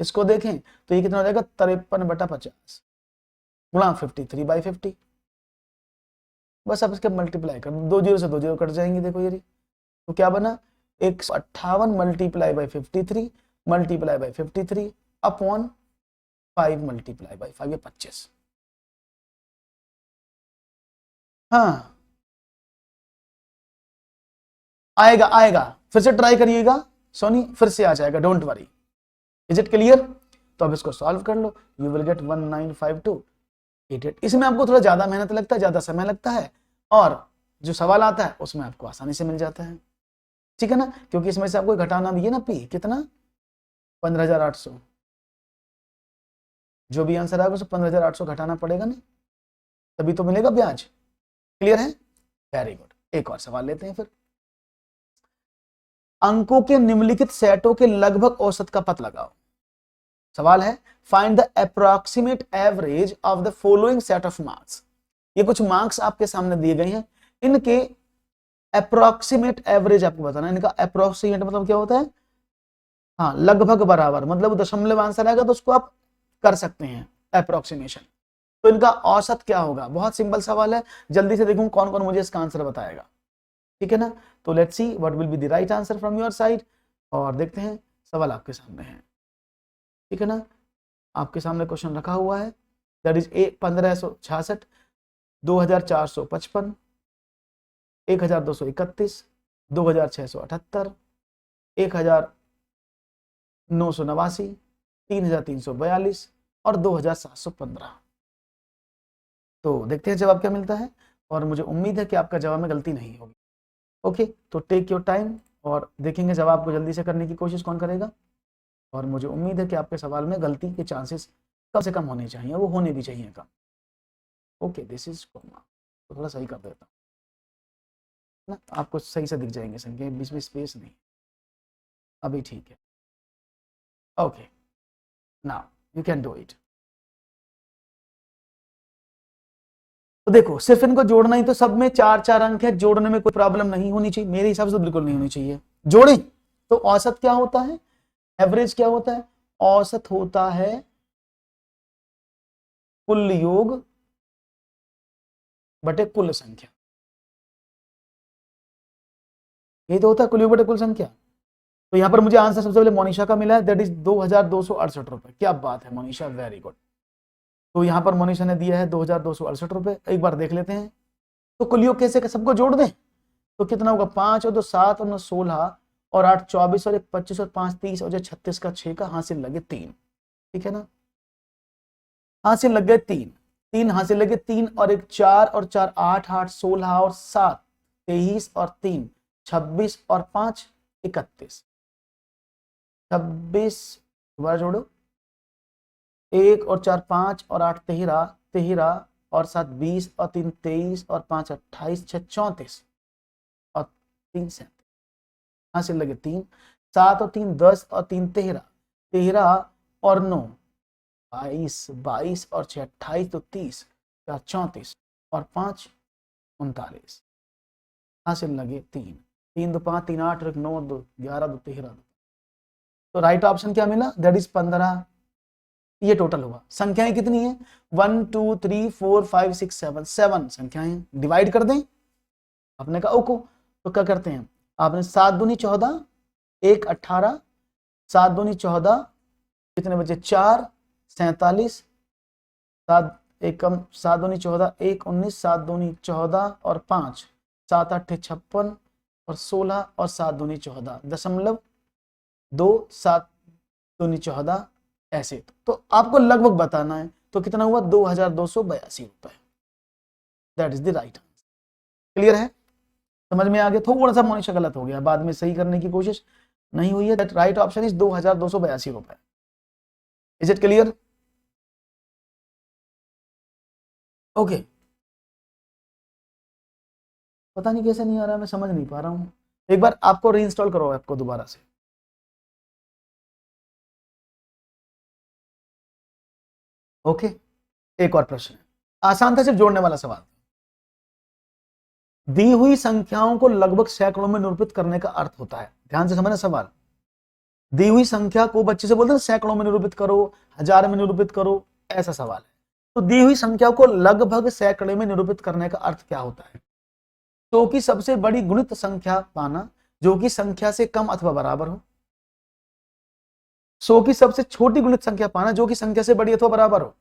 इसको देखें तो ये कितना हो जाएगा 53/50 गुणा 53/50। बस अब इसके मल्टीप्लाई कर, 2 0 से 2 0 कट जाएंगे। देखो ये तो क्या बना, 158 multiply by 53 multiply by 53 upon 5 multiply by 5, ये 25। हाँ आएगा आएगा, फिर से ट्राई करिएगा सोनी, फिर से आ जाएगा, don't worry. Is it clear. तो अब इसको सॉल्व कर लो, यू विल गेट 195288। इसमें आपको थोड़ा ज्यादा मेहनत लगता है, ज्यादा समय लगता है, और जो सवाल आता है उसमें आपको आसानी से मिल जाता है, ठीक है ना, क्योंकि इसमें से आपको घटाना भी है ना, पी कितना 15,800, जो भी आंसर आएगा उसे 15,800 घटाना पड़ेगा ना, तभी तो मिलेगा ब्याज। क्लियर है, वेरी गुड। एक और सवाल लेते हैं फिर। अंकों के निम्नलिखित सेटों के लगभग औसत का पता लगाओ। सवाल है find the approximate average of the following set of marks. ये कुछ मार्क्स आपके सामने दिए गए हैं, इनके अप्रोक्सीमेट एवरेज आपको बताना है। इनका अप्रोक्सीमेट मतलब क्या होता है, हाँ लगभग बराबर, मतलब दशमलव आंसर आएगा तो उसको आप कर सकते हैं अप्रोक्सीमेशन। तो इनका औसत क्या होगा, बहुत सिंपल सवाल है, जल्दी से देखूं कौन कौन मुझे इसका आंसर बताएगा, ठीक है ना। तो let's see what will be the right answer from your side, और देखते हैं सवाल आपके सामने है, ठीक है ना। आपके सामने क्वेश्चन रखा हुआ है, दैट इज 1566, 2455, 1231, 2678, 1989, 3342 और 2715। तो देखते हैं जवाब क्या मिलता है, और मुझे उम्मीद है कि आपका जवाब में गलती नहीं होगी। ओके, तो टेक योर टाइम और देखेंगे जवाब को जल्दी से करने की कोशिश कौन करेगा, और मुझे उम्मीद है कि आपके सवाल में गलती के चांसेस कम से कम होने चाहिए, वो होने भी चाहिए कम। ओके, दिस इज कॉमा, तो थोड़ा सही कर देता हूँ ना, आपको सही से दिख जाएंगे संख्या, बीच में स्पेस नहीं, अभी ठीक है। Okay, now you can do it. तो देखो सिर्फ इनको जोड़ना ही, तो सब में 4-4 अंक है, जोड़ने में कोई प्रॉब्लम नहीं होनी चाहिए, मेरे हिसाब से तो बिल्कुल नहीं होनी चाहिए। जोड़ें तो औसत क्या होता है, एवरेज क्या होता है, औसत होता है कुल योग बटे कुल संख्या, ये तो होता है कुल योग बटे कुल संख्या। तो यहां पर मुझे आंसर सबसे पहले मोनिशा का मिला है, दैट इज 2268 रुपए। क्या बात है मोनिशा, वेरी गुड। तो यहां पर मोनिशा ने दिया है 2268 रुपए। एक बार देख लेते हैं, तो कुल योग कैसे, सबको जोड़ दें तो कितना होगा, 5 और 2 7 और 9 16 और 8 24 और 1 25 और 5 30 और 36 का 6 का हासिल लगे 3, ठीक है ना, हासिल लग गए 3, 3 हासिल लगे 3 और 1 4 और 4 8 8 16 और 7 23 और 3 26 और 5 31, 26 दोबारा जोड़ो, 1 और 4 5 और 8 13 13 और 7 20 और 3 23 और 5 28 6 34 और 3 37, हासिल लगे 3, 7 और 3 10 और 3 13 13 और 9 22 22 और 6 28 तो 30 4 34 और 5 39, हासिल लगे 3, 3 2 5 3 8 और 9 2 11 2 13। तो राइट ऑप्शन क्या मिला, दैट इज 15। ये टोटल हुआ, संख्याएं कितनी है 1 2 3 4 5 6 7 7 संख्याएं, डिवाइड कर दें। आपने कहा ओको, तो क्या करते हैं, आपने 7 दूनी 14 1 18, 7 दूनी 14, कितने बचे 4 47, 7 1 कम 7 दूनी 14 1 19, 7 दूनी 14 और 5 7 8 56 और 16 और 7 दूनी 14 दशमलव 2 7 दूनी 14 ऐसे। तो आपको लगभग बताना है, तो कितना हुआ 2282 रुपए, that is the right answer. Clear है, समझ में आ गया, थोड़ा सा मोनिशा गलत हो गया, बाद में सही करने की कोशिश नहीं हुई है, दैट राइट ऑप्शन इज 2282 रुपए। Is it clear, okay. पता नहीं कैसे नहीं आ रहा, मैं समझ नहीं पा रहा हूं, एक बार आपको रीइंस्टॉल करो ऐप को दोबारा से। ओके, एक और प्रश्न है, आसान था, सिर्फ जोड़ने वाला सवाल। दी हुई संख्याओं को लगभग सैकड़ों में निरूपित करने का अर्थ होता है, ध्यान से समझना सवाल। दी हुई संख्या को बच्चे से बोलते हैं सैकड़ों में निरूपित करो, हजार में निरूपित करो, ऐसा सवाल है। तो दी हुई संख्या को लगभग सैकड़े में निरूपित करने का अर्थ क्या होता है, तो कि सबसे बड़ी गुणित संख्या पाना जो कि संख्या से कम अथवा बराबर हो, 100 की सबसे छोटी गुणित संख्या पाना जो कि संख्या से बड़ी अथवा बराबर हो,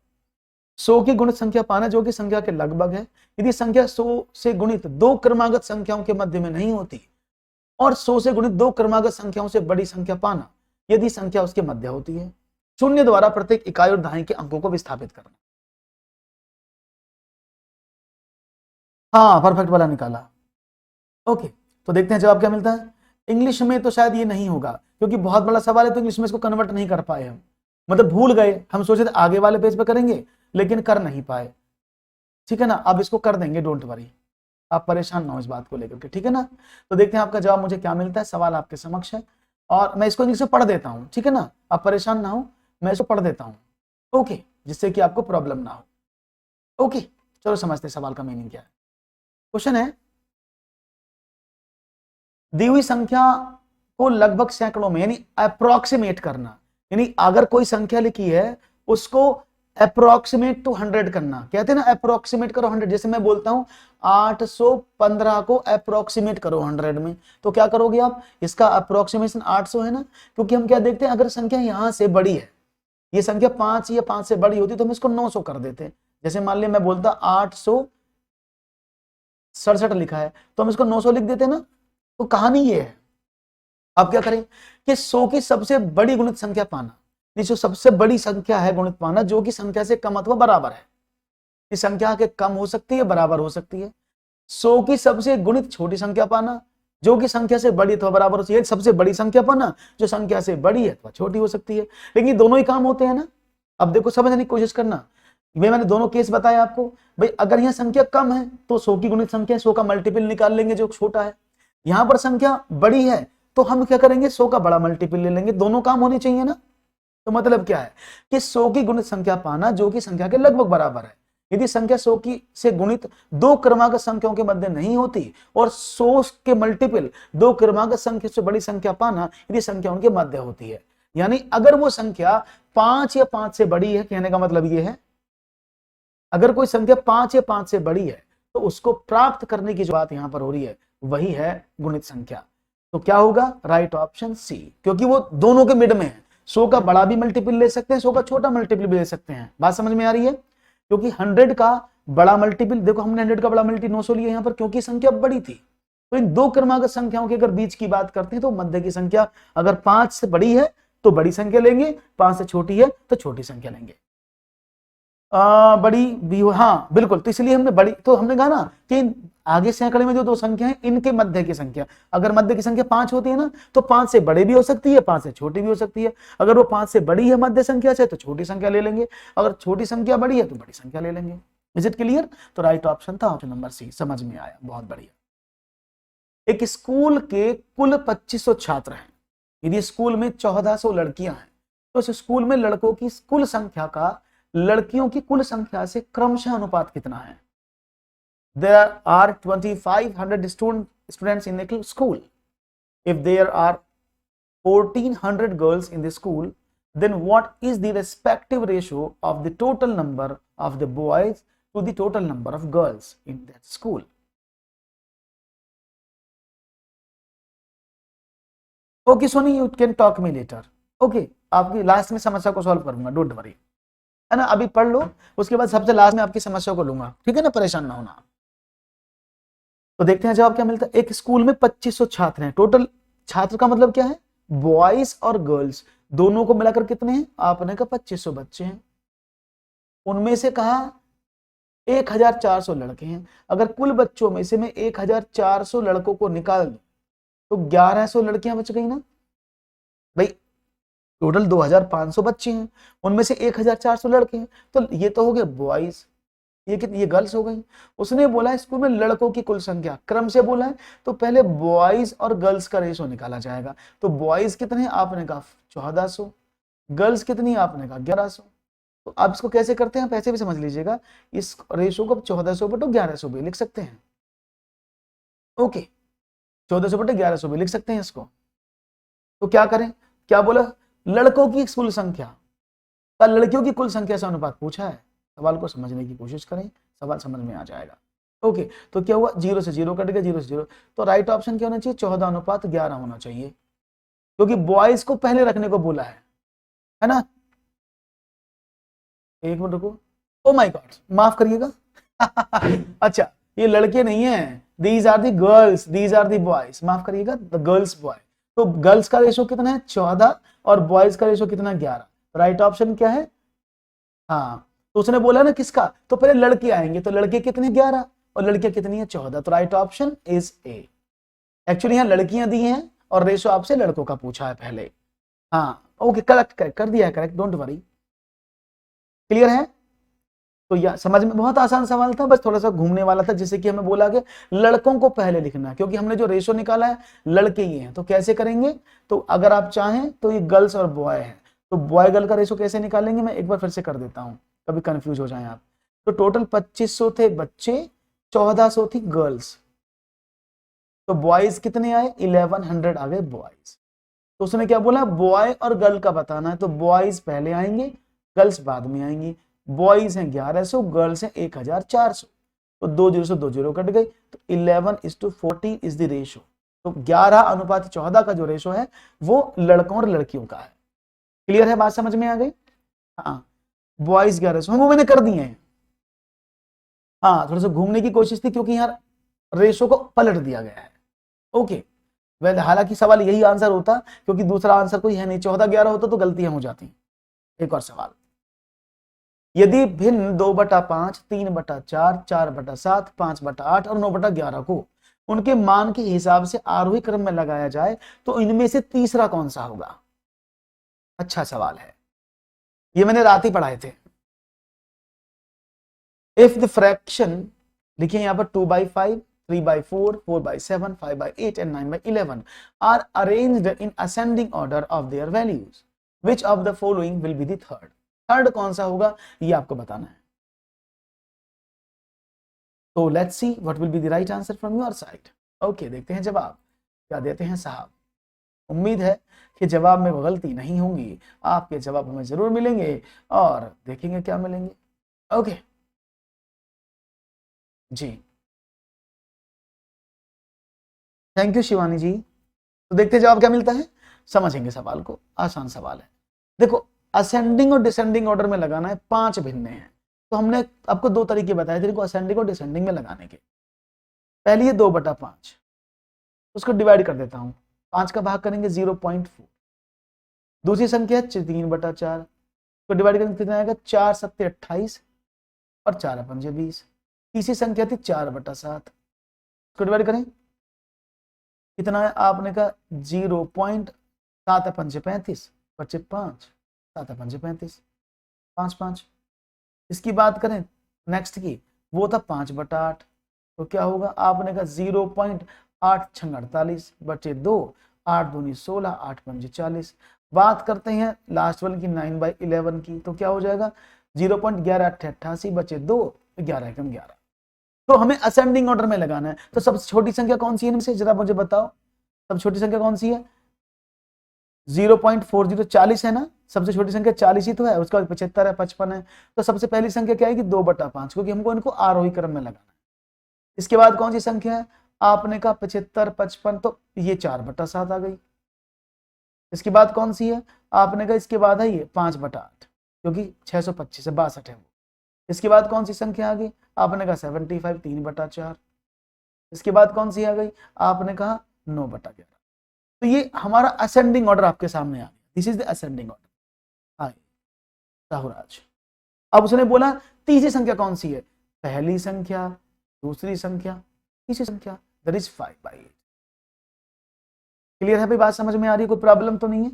100 की गुणित संख्या पाना जो कि संख्या के लगभग है, यदि संख्या 100 से गुणित दो क्रमागत संख्याओं के मध्य में नहीं होती, और 100 से गुणित दो क्रमागत संख्याओं से बड़ी संख्या पाना यदि संख्या उसके मध्य होती है। शून्य द्वारा प्रत्येक इकाई और दहाई के अंकों को विस्थापित करना। हाँ परफेक्ट वाला निकाला। ओके, तो देखते हैं जवाब क्या मिलता है। इंग्लिश में तो शायद ये नहीं होगा क्योंकि बहुत बड़ा सवाल है, तो इंग्लिश में इसको कन्वर्ट नहीं कर पाए हम, मतलब भूल गए, हम सोचे थे आगे वाले पेज पे करेंगे लेकिन कर नहीं पाए। ठीक है ना, अब इसको कर देंगे, डोंट वरी, आप परेशान ना हो इस बात को लेकर के, ठीक है ना। तो देखते हैं आपका जवाब मुझे क्या मिलता है। सवाल आपके समक्ष है और मैं इसको इंग्लिश में पढ़ देता हूं, ठीक है ना, आप परेशान ना हो, मैं इसको पढ़ देता हूं, ओके, जिससे कि आपको प्रॉब्लम ना हो। ओके, चलो समझते हैं सवाल का मीनिंग क्या है। क्वेश्चन है, दी हुई संख्या को लगभग सैकड़ों में यानी अप्रोक्सीमेट करना, यानी अगर कोई संख्या लिखी है उसको अप्रोक्सीमेट टू 100 करना, कहते हैं ना अप्रोक्सीमेट करो 100, जैसे मैं बोलता हूं 815 को अप्रोक्सीमेट करो 100 में, तो क्या करोगे आप, इसका अप्रोक्सीमेशन 800 है ना, क्योंकि हम क्या देखते हैं अगर संख्या यहां से बड़ी है, ये संख्या 5 या 5 से बड़ी होती तो हम इसको 900 कर देते हैं। जैसे मान लिया मैं बोलता 867 लिखा है तो हम इसको 900 लिख देते ना। तो कहानी ये है, अब क्या करें कि 100 की सबसे बड़ी गुणित संख्या पाना, जो सबसे बड़ी संख्या है गुणित पाना जो कि संख्या से कम अथवा बराबर है, इस संख्या के कम हो सकती है बराबर हो सकती है। 100 की सबसे गुणित छोटी संख्या पाना जो कि संख्या से बड़ी अथवा बराबर हो सकती है, सबसे बड़ी संख्या पाना जो संख्या से बड़ी है अथवा छोटी हो सकती है, लेकिन दोनों ही काम होते हैं ना। अब देखो समझने की कोशिश करना, मैंने दोनों केस बताया आपको, भाई अगर यह संख्या कम है तो 100 की गुणित संख्या 100 का मल्टीपल निकाल लेंगे जो छोटा है, यहां पर संख्या बड़ी है तो हम क्या करेंगे 100 का बड़ा मल्टीपल ले लेंगे, दोनों काम होने चाहिए ना। तो मतलब क्या है कि 100 की गुणित संख्या पाना जो कि संख्या के लगभग बराबर है, यदि संख्या 100 की से गुणित दो क्रमागत संख्याओं के मध्य नहीं होती और 100 के मल्टीपल दो क्रमागत संख्या से बड़ी संख्या पाना यदि संख्या उनके मध्य होती है, यानी अगर वो संख्या 5 या 5 से बड़ी है, कहने का मतलब ये है अगर कोई संख्या 5 या 5 से बड़ी है तो उसको प्राप्त करने की जो बात यहां पर हो रही है वही है गुणित संख्या। तो क्या होगा, राइट ऑप्शन सी, क्योंकि वो दोनों के मिड में है, 100 का बड़ा भी मल्टीपल ले सकते हैं 100 का छोटा मल्टीपल भी ले सकते हैं, बात समझ में आ रही है। क्योंकि 100 का बड़ा मल्टीपल, देखो हमने 100 का बड़ा मल्टीपल 900 लिया यहां पर क्योंकि संख्या बड़ी थी, तो इन दो क्रमागत संख्याओं के अगर बीच की बात करते हैं तो मध्य की संख्या अगर 5 से बड़ी है तो बड़ी संख्या लेंगे, 5 से छोटी है तो छोटी संख्या लेंगे। बड़ी भी हो, हाँ बिल्कुल, तो इसलिए हमने बड़ी, तो हमने कहा ना कि आगे सैकड़े में जो दो संख्या है इनके मध्य की संख्या, अगर मध्य की संख्या 5 होती है ना तो 5 से बड़े भी हो सकती है 5 से छोटी भी हो सकती है, अगर वो 5 से बड़ी है मध्य संख्या से तो छोटी संख्या ले लेंगे, अगर छोटी संख्या बड़ी है तो बड़ी संख्या ले लेंगे। Is it clear? तो राइट ऑप्शन था ऑप्शन नंबर सी, समझ में आया, बहुत बढ़िया। एक स्कूल के कुल 2500 छात्र हैं, यदि स्कूल में 1400 लड़कियां हैं तो उस स्कूल में लड़कों की कुल संख्या का लड़कियों की कुल संख्या से क्रमशः अनुपात कितना है। There are 2500 students in the school. If there are 1400 girls in the school, then what is the respective ratio of the total number of the boys to the total number of girls in that school? Okay, Sony, you can talk me later. Okay, आपकी last में समस्या को solve करूंगा, don't worry, है ना, अभी पढ़ लो, उसके बाद सबसे लास्ट में आपकी समस्या को लूंगा, ठीक है ना, परेशान ना होना। तो देखते हैं जवाब क्या मिलता है। एक स्कूल में 2500 छात्र हैं, टोटल छात्र का मतलब क्या है, बॉयज और गर्ल्स दोनों को मिलाकर कितने हैं, आपने कहा 2500 बच्चे हैं, उनमें से कहा 1400 लड़के हैं, अगर कुल बच्चों में से मैं 1400 लड़कों को निकाल दूं तो 1100 लड़कियां बच गई ना भाई, टोटल 2500 बच्चे हैं, उनमें से 1400 लड़के हैं, तो ये तो हो गए बॉयज, ये कितनी, ये गर्ल्स हो गई। उसने बोला स्कूल में लड़कों की कुल संख्या, क्रम से बोला है तो पहले बॉयज और गर्ल्स का रेशो निकाला जाएगा, तो बॉयज कितने हैं, आपने कहा 1400, गर्ल्स कितनी, आपने कहा 1100। तो आप इसको कैसे करते हैं, पैसे भी समझ लीजिएगा, इस रेशो को 1400 बटो 1100 भी लिख सकते हैं, ओके, 1400 बटे 1100 भी लिख सकते हैं इसको। तो क्या करें, क्या बोला, लड़कों की कुल संख्या का लड़कियों की कुल संख्या से अनुपात पूछा है, सवाल को समझने की कोशिश करें, सवाल समझ में आ जाएगा। ओके, तो क्या हुआ, 0 से 0 कट गया, 0 से 0, तो राइट ऑप्शन क्या होना चाहिए, 14:11 होना चाहिए, क्योंकि बॉयज को पहले रखने को बोला है ना। एक मिनट रुको, ओ माय गॉड, माफ करिएगा अच्छा ये लड़के नहीं है, these are the girls, these are the boys, माफ करिएगा, द गर्ल्स बॉय। तो गर्ल्स का रेशो कितना है 14 और बॉयज का रेशो कितना 11, राइट ऑप्शन क्या है? हाँ, तो उसने बोला ना किसका, तो पहले लड़के आएंगे, तो लड़के कितने 11 और लड़कियां कितनी है 14, तो right option is a. Actually यहाँ लड़कियां दी हैं और रेशो आपसे लड़कों का पूछा है पहले। हाँ ओके, करेक्ट करेक्ट कर दिया है, करेक्ट, डोंट वरी। क्लियर है? तो यह समझ में बहुत आसान सवाल था, बस थोड़ा सा घूमने वाला था, जिससे कि हमें बोला कि लड़कों को पहले लिखना है, क्योंकि हमने जो रेशो निकाला है लड़के ही हैं, तो कैसे करेंगे, तो अगर आप चाहें तो ये गर्ल्स और बॉय है, तो बॉय गर्ल का रेशो कैसे निकालेंगे, मैं एक बार फिर से कर देता हूं, कभी कंफ्यूज हो जाए आप। तो टोटल 2500 थे बच्चे, 1400 थी गर्ल्स, तो बॉयज कितने आए, 1100 आ गए बॉयज। तो उसने क्या बोला, बॉय और गर्ल का बताना है, तो बॉयज पहले आएंगे, गर्ल्स बाद में आएंगी। बॉयज हैं 1100, गर्ल्स हैं 1400, तो 2 जीरो से 2 जीरो कट गई, तो 11:14 इज द रेशो। तो 11:14 का जो रेशो है वो लड़कों और लड़कियों का है। क्लियर है, बात समझ में आ गई? हाँ, बॉयज 1100 वो मैंने कर दिए हैं। हाँ, थोड़ा सा घूमने की कोशिश थी, क्योंकि यार रेशो को पलट दिया गया है। ओके, वेल हालांकि सवाल यही आंसर होता, क्योंकि दूसरा आंसर कोई है नहीं, 14-11 होता तो गलतियां हो जाती। एक और सवाल, यदि भिन्न 2/5, 3/4, 4/7, 5/8 और 9/11 को उनके मान के हिसाब से आरोही क्रम में लगाया जाए, तो इनमें से तीसरा कौन सा होगा? अच्छा सवाल है, ये मैंने रात ही पढ़ाए थे। इफ द फ्रैक्शन, लिखिए यहां पर 2/5, 3/4, 4/7, 5/8 and 9/11 are arranged in ascending order of their values, which of the following will be the third? Third कौन सा होगा, ये आपको बताना है। तो let's see what will be the right answer from your side. Okay, देखते हैं जवाब क्या देते हैं साहब। उम्मीद है कि जवाब में गलती नहीं होंगी, आपके जवाब हमें जरूर मिलेंगे और देखेंगे क्या मिलेंगे। ओके जी, थैंक यू शिवानी जी। तो देखते हैं जवाब क्या मिलता है, समझेंगे सवाल को, आसान सवाल है। देखो, असेंडिंग और डिसेंडिंग ऑर्डर में लगाना है, 5 भिन्न हैं, तो हमने आपको 2 तरीके बताए थे इनको असेंडिंग और डिसेंडिंग में लगाने के। पहली है 2/5, उसको डिवाइड कर देता हूं, 5 का भाग करेंगे 0.4। दूसरी संख्या है 3/4, तो डिवाइड करेंगे कितना आएगा, 4 7 28 और 4 5 20। तीसरी संख्या थी 4/7, उसको डिवाइड करें कितना है, आपने कहा 0.7 5 35 बच्चे 5, 7 5 35, 5 5। इसकी बात करें नेक्स्ट की, वो था 5/8, तो क्या होगा, आपने कहा 0.8 6 48 बचे 2, 8 दूनी 16, 8 5 40। बात करते हैं लास्ट वाले की 9/11 की, तो क्या हो जाएगा, 0.11 88 बचे 2, 11 एकम 11। तो हमें असेंडिंग ऑर्डर में लगाना है, तो सबसे छोटी संख्या कौन सी है इनमें से, जरा मुझे बताओ, सबसे छोटी संख्या कौन सी है, 0.40 40 है ना, सबसे छोटी संख्या 40 ही तो है, उसका 75 है, 55 है, तो सबसे पहली संख्या क्या आएगी, 2/5, क्योंकि हमको इनको आरोही क्रम में लगाना है। इसके बाद कौन सी संख्या है, आपने कहा 75 55, तो ये 4/7 आ गई। इसके बाद कौन सी है, आपने कहा इसके बाद है ये 5/8, क्योंकि 625 से 62 है वो। इसके बाद कौन सी संख्या आ गई, आपने कहा 75 3/4। इसके बाद कौन सी आ गई, आपने कहा 9/11। तो ये हमारा असेंडिंग ऑर्डर आपके सामने आ गया, this is the ascending order. आए साहुराज, अब उसने बोला तीसरी संख्या कौन सी है, पहली संख्या, दूसरी संख्या, तीसरी संख्या, दैट इज 5/8। क्लियर है भाई, बात समझ में आ रही है, कोई प्रॉब्लम तो नहीं है?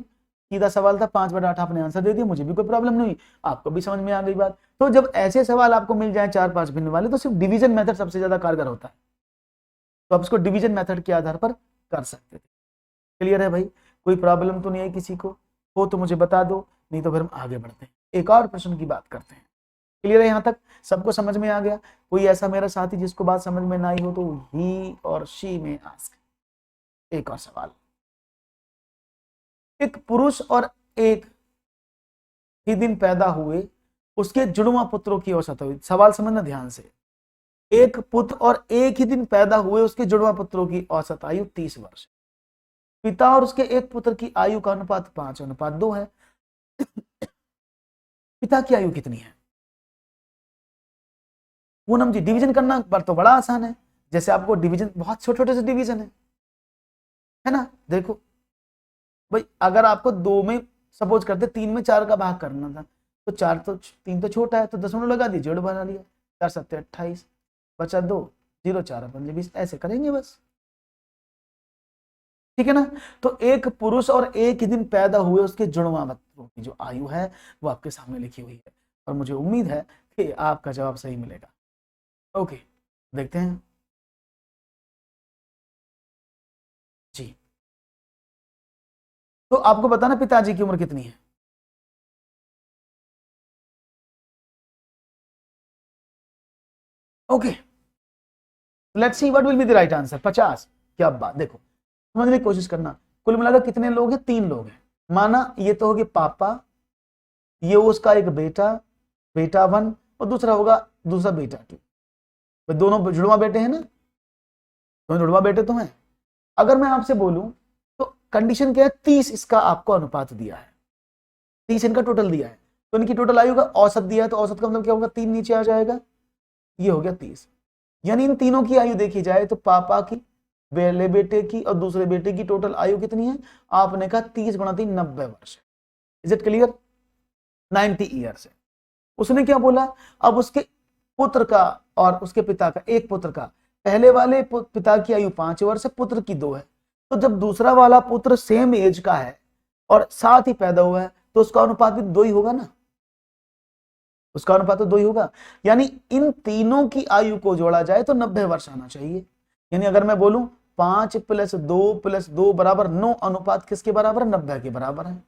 सीधा सवाल था, 5/8 आपने आंसर दे दिया, मुझे भी कोई प्रॉब्लम नहीं, आपको भी समझ में आ गई बात। तो जब ऐसे सवाल आपको मिल जाए 4-5 भिन्न वाले, तो सिर्फ डिवीजन मेथड सबसे ज्यादा कारगर होता है, तो आप इसको डिवीजन मेथड के आधार पर कर सकते थे। क्लियर है भाई, कोई प्रॉब्लम तो नहीं है किसी को, हो तो मुझे बता दो, नहीं तो फिर हम आगे बढ़ते हैं, एक और प्रश्न की बात करते हैं। क्लियर है, यहां तक सबको समझ में आ गया? कोई ऐसा मेरा साथी जिसको बात समझ में ना आई हो, तो ही और शी में आस्क। एक और सवाल, एक पुरुष और एक ही दिन पैदा हुए उसके जुड़वा पुत्रों की औसत हुई, सवाल समझना ध्यान से, एक पुत्र और एक ही दिन पैदा हुए उसके जुड़वा पुत्रों की औसत आयु 30 वर्ष, पिता और उसके एक पुत्र की आयु का अनुपात 5:2 है। पिता की आयु कितनी है? पूनम जी, डिवीजन करना पर तो बड़ा आसान है, जैसे आपको डिवीजन बहुत छोटे छोटे से डिवीजन है ना। देखो भाई, अगर आपको 2 में सपोज करते 3 में 4 का भाग करना था, तो 4 तो 3 तो छोटा है, तो दशमलव लगा दिए, जोड़ बना लिया, 4 7 28, बचा 2, 0 4 अपन 20, ऐसे करेंगे बस, ठीक है ना। तो एक पुरुष और एक ही दिन पैदा हुए उसके जुड़वा बच्चों की जो आयु है वो आपके सामने लिखी हुई है, और मुझे उम्मीद है कि आपका जवाब सही मिलेगा। ओके, देखते हैं जी। तो आपको बताना पिताजी की उम्र कितनी है। Okay, let's see what will be the right answer. 50। क्या बात, देखो समझने की कोशिश करना। कुल मिलाकर कितने लोग हैं, 3 लोग हैं। माना ये तो होगी पापा, ये उसका एक बेटा, बेटा 1, और दूसरा होगा दूसरा बेटा 2। दोनों जुड़वा बेटे हैं ना, दोनों जुड़वा बेटे तो हैं। अगर मैं आपसे बोलूं तो कंडीशन क्या है, 30 इसका आपको अनुपात दिया है, 30 इनका टोटल दिया है, तो इनकी टोटल आयु का औसत दिया है, तो औसत का मतलब क्या होगा, 3 नीचे आ जाएगा, ये हो गया 30। यानी इन तीनों की आयु देखी जाए तो पापा की, पहले बेटे की और दूसरे बेटे की टोटल आयु कितनी है, आपने कहा 30 गुणा 3 90 वर्ष। इज इट क्लियर, 90 ईयर्स है। उसने क्या बोला, अब उसके पुत्र का और उसके पिता का, एक पुत्र का, पहले वाले पिता की आयु 5 वर्ष है, पुत्र की 2 है, तो जब दूसरा वाला पुत्र सेम एज का है और साथ ही पैदा हुआ है तो उसका अनुपात भी 2 ही होगा ना, उसका अनुपात तो 2 ही होगा। यानी इन तीनों की आयु को जोड़ा जाए तो 90 वर्ष आना चाहिए। यानी अगर मैं बोलूं 5 + 2 + 2 बराबर 9 अनुपात किसके बराबर है, 90 के बराबर है।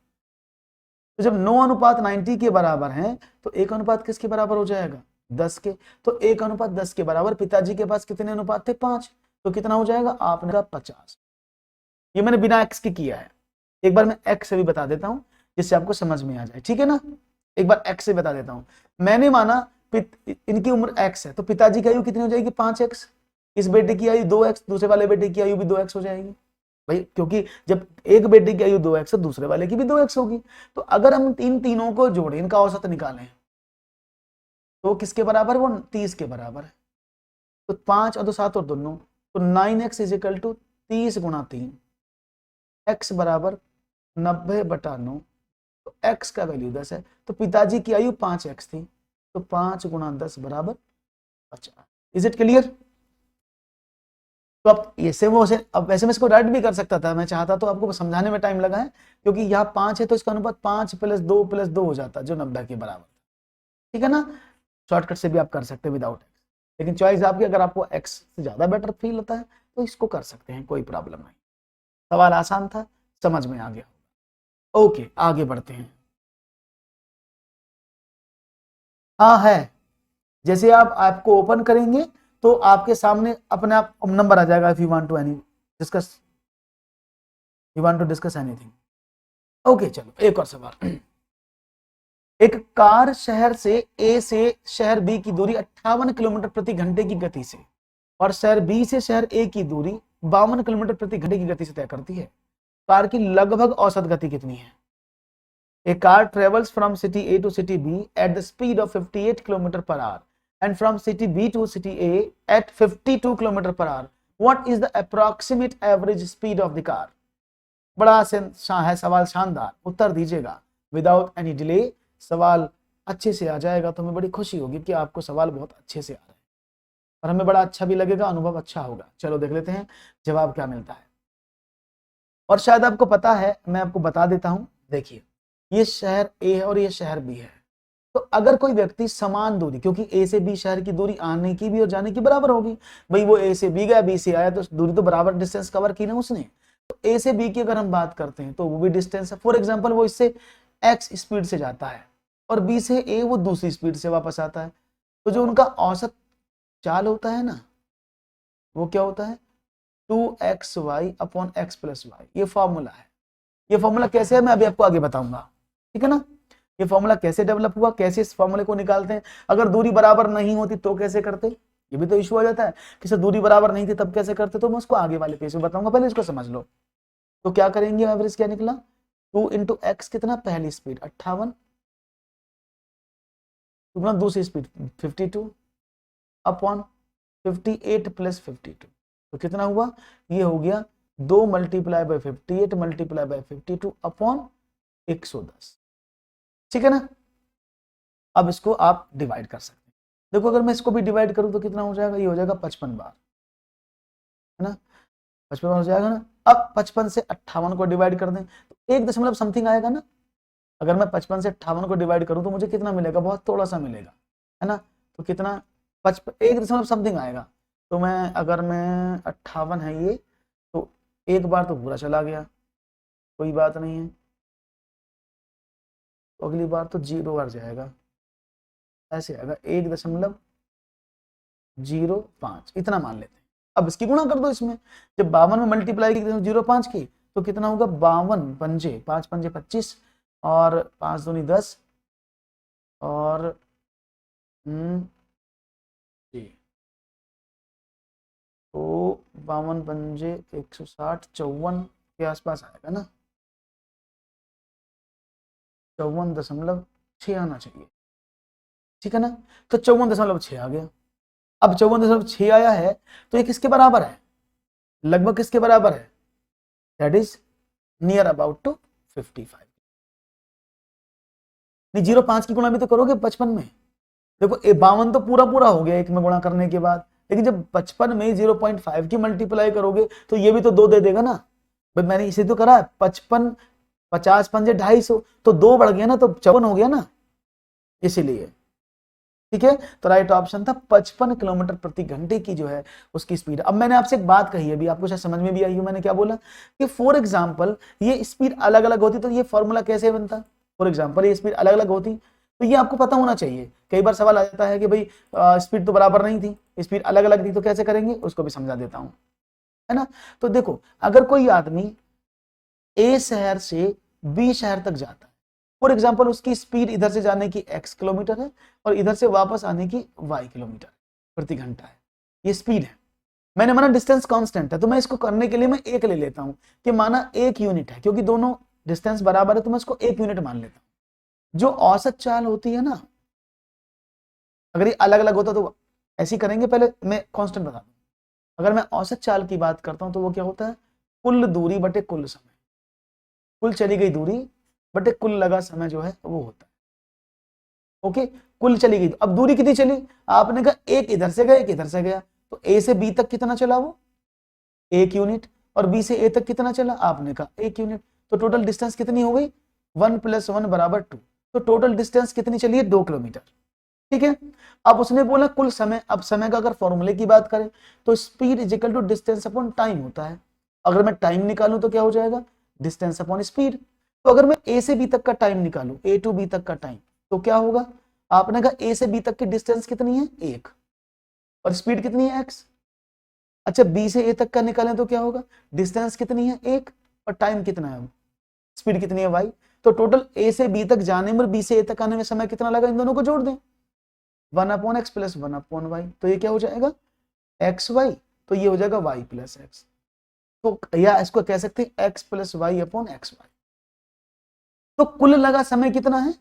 तो जब 9 अनुपात 90 के बराबर है तो 1 अनुपात किसके बराबर हो जाएगा, 10 के। तो 1 अनुपात 10 के बराबर, पिताजी के पास कितने अनुपात थे, 5, तो कितना हो जाएगा, आपने कहा 50। ये मैंने बिना एक्स के किया है, एक बार मैं एक्स से भी बता देता हूं जिससे आपको समझ में आ जाए, ठीक है ना। एक बार एक्स से बता देता हूं। मैंने माना इनकी उम्र एक्स है, तो पिताजी की आयु कितनी हो जाएगी, 5x, इस बेटे की आयु 2x, दूसरे वाले बेटे की आयु भी 2x हो जाएगी भाई, क्योंकि जब एक बेटे की आयु 2x है दूसरे वाले की भी 2x होगी। तो अगर हम इन तीनों को जोड़े, इनका औसत निकालें, तो किसके बराबर, वो 30 के बराबर है। तो 5 और 2 7 और 2 9, तो 9x = 30 गुणा 3, x बराबर 90/9, तो x का वैल्यू 10 है। तो पिताजी की आयु 5x थी, तो 5 गुणा 10 बराबर 50। Is it clear. तो अब ये से वो से, अब वैसे मैं इसको राइट भी कर सकता था, मैं चाहता तो आपको समझाने में टाइम लगा है, क्योंकि यहाँ 5 है तो इसका अनुपात 5 + 2 + 2 हो जाता जो 90 के बराबर, ठीक है ना। शॉर्टकट से भी आप कर सकते हैं विदाउट एक्स, लेकिन चॉइस आपकी, अगर आपको एक्स से ज्यादा बेटर फील होता है तो इसको कर सकते हैं, कोई प्रॉब्लम नहीं। सवाल आसान था, समझ में आ गया। ओके, आगे बढ़ते हैं। हाँ है, जैसे आप आपको ओपन करेंगे तो आपके सामने अपने आप नंबर आ जाएगा, if you want to any discuss, you want to discuss anything. Okay, चलो एक और सवाल। एक कार शहर से ए से शहर बी की दूरी 58 किलोमीटर प्रति घंटे की गति से और शहर बी से शहर ए की दूरी 52 किलोमीटर प्रति घंटे की गति से तय करती है। कार की लगभग औसत गति कितनी है। A car travels from city A to city B at the speed of 58 km per hour and from city B to city A at 52 km per hour. What is the approximate average speed of the car? बड़ा है सवाल, शानदार, उत्तर दीजिएगा without any delay. सवाल अच्छे से आ जाएगा तो हमें बड़ी खुशी होगी कि आपको सवाल बहुत अच्छे से आ रहा है, और हमें बड़ा अच्छा भी लगेगा, अनुभव अच्छा होगा। चलो देख लेते हैं जवाब क्या मिलता है। और शायद आपको पता है, मैं आपको बता देता हूं। देखिए, ये शहर ए है और ये शहर बी है, तो अगर कोई व्यक्ति समान दूरी, क्योंकि ए से बी शहर की दूरी आने की भी और जाने की बराबर होगी, भाई वो ए से बी गया, बी से आया, तो दूरी तो बराबर डिस्टेंस कवर की ना उसने। तो ए से बी की अगर हम बात करते हैं तो वो भी डिस्टेंस है। फॉर एग्जाम्पल, वो इससे एक्स स्पीड से जाता है और बी से ए वो दूसरी स्पीड से वापस आता है, तो जो उनका औसत चाल होता है ना, वो क्या होता है, 2xy/x+y। ये फॉर्मूला है। ये फॉर्मूला कैसे है मैं अभी आपको आगे बताऊंगा, ठीक है ना। ये फॉर्मूला कैसे डेवलप हुआ, कैसे इस फॉर्मूले को निकालते हैं, अगर दूरी बराबर नहीं होती तो कैसे करते, ये भी तो इशू आ जाता है कि सर दूरी बराबर नहीं थी तब कैसे करते, तो मैं उसको आगे वाले पेज में बताऊंगा, पहले इसको समझ लो। तो क्या करेंगे, एवरेज क्या निकला, 2 × x कितना, पहली स्पीड 58, दूसरी स्पीड 52 अपॉन 58 + 52, तो कितना हुआ, ये हो गया 2 × 58 × 52 अपॉन 110। ठीक है ना। अब इसको आप डिवाइड कर सकते हैं। देखो अगर मैं इसको भी डिवाइड करूं तो कितना हो जाएगा, ये हो जाएगा 55 बार, है ना, 55 बार हो जाएगा ना। अब 55 से 58 को डिवाइड कर दें तो 1 दशमलव समथिंग आएगा ना। अगर मैं 55 से 58 को डिवाइड करूं तो मुझे कितना मिलेगा, बहुत थोड़ा सा मिलेगा, है ना। तो कितना, 1 दशमलव समथिंग आएगा। तो मैं अगर मैं 58 है ये, तो एक बार तो पूरा चला गया, कोई बात नहीं है, तो अगली बार तो 0 बार जाएगा, ऐसे आएगा 1.05 इतना मान लेते हैं। अब इसकी गुणा कर दो इसमें, जब 52 में मल्टीप्लाई की 0.5 की तो कितना होगा, 52 पंजे 5 पंजे 25 और 5 दूनी 10 और जी, तो 52 पंजे 160, 54 के आसपास आएगा ना, 54.6 आना चाहिए। ठीक है ना, तो 54.6 आ गया। अब 54.6 आया है तो ये किसके बराबर है, लगभग किसके बराबर है, that is near about to 55। नहीं 0.5 की गुणा भी तो करोगे 55 में। देखो 52 तो पूरा पूरा हो गया एक में गुणा करने के बाद, लेकिन जब 55 में 0.5 की मल्टीप्लाई करोगे तो ये भी तो 2 दे देगा ना भाई। मैंने इसे तो करा 55, 50 पंजे 250, तो 2 बढ़ गया ना, तो 54 हो गया ना, इसीलिए। ठीक है, तो राइट ऑप्शन था 55 किलोमीटर प्रति घंटे की जो है उसकी स्पीड। अब मैंने आपसे एक बात कही अभी, आपको शायद समझ में भी आई हो, मैंने क्या बोला कि फॉर एग्जांपल ये स्पीड अलग अलग होती तो ये फॉर्मूला कैसे बनता। फॉर एग्जांपल ये स्पीड अलग अलग होती तो ये आपको पता होना चाहिए। कई बार सवाल आ जाता है कि भाई स्पीड तो बराबर नहीं थी, स्पीड अलग अलग थी, तो कैसे करेंगे उसको भी समझा देता हूं, है ना। तो देखो अगर कोई आदमी ए शहर से बी शहर तक जाता है, फॉर एग्जाम्पल उसकी स्पीड इधर से जाने की x किलोमीटर है और इधर से वापस आने की y किलोमीटर प्रति घंटा है, ये स्पीड है। मैंने माना डिस्टेंस कांस्टेंट है, तो मैं इसको करने के लिए मैं एक ले लेता हूं कि माना 1 यूनिट है, क्योंकि दोनों डिस्टेंस बराबर है तो मैं इसको 1 यूनिट मान लेता हूं। जो औसत चाल होती है ना, अगर ये अलग अलग होता तो ऐसे करेंगे, पहले मैं कांस्टेंट बता दूं। अगर मैं औसत चाल की बात करता हूं तो वो क्या होता है, कुल दूरी बटे कुल समय, कुल चली गई दूरी बटे कुल लगा समय जो है वो होता है। ओके, कुल चली गई, अब दूरी कितनी चली, आपने कहा एक इधर से गया एक इधर से गया, तो ए से बी तक कितना चला वो 1 यूनिट, और बी से ए तक कितना चला, आपने कहा 1 यूनिट, तो टोटल डिस्टेंस कितनी हो गई 1 + 1 = 2, तो टोटल डिस्टेंस कितनी चली है 2 किलोमीटर। ठीक है, अब उसने बोला कुल समय। अब समय का अगर फॉर्मूले की बात करें तो speed is equal to distance upon time होता है। अगर मैं टाइम निकालूं तो क्या हो जाएगा, डिस्टेंस अपॉन स्पीड। तो अगर मैं ए से बी तक का टाइम निकालूं, ए टू बी तक का टाइम, तो क्या होगा, आपने कहा ए से बी तक की डिस्टेंस कितनी है 1 और स्पीड कितनी है x। अच्छा बी से ए तक का निकालें तो क्या होगा, डिस्टेंस कितनी है 1 और टाइम कितना है, स्पीड कितनी है y। तो टोटल ए से बी तक जाने में और बी से ए तक आने में समय कितना लगा, इन दोनों को जोड़ दें, 1/x + 1/y, तो ये क्या हो जाएगा xy, तो ये हो जाएगा y + x। तो या इसको कह सकते हैं x + y/xy। तो कुल लगा समय कितना है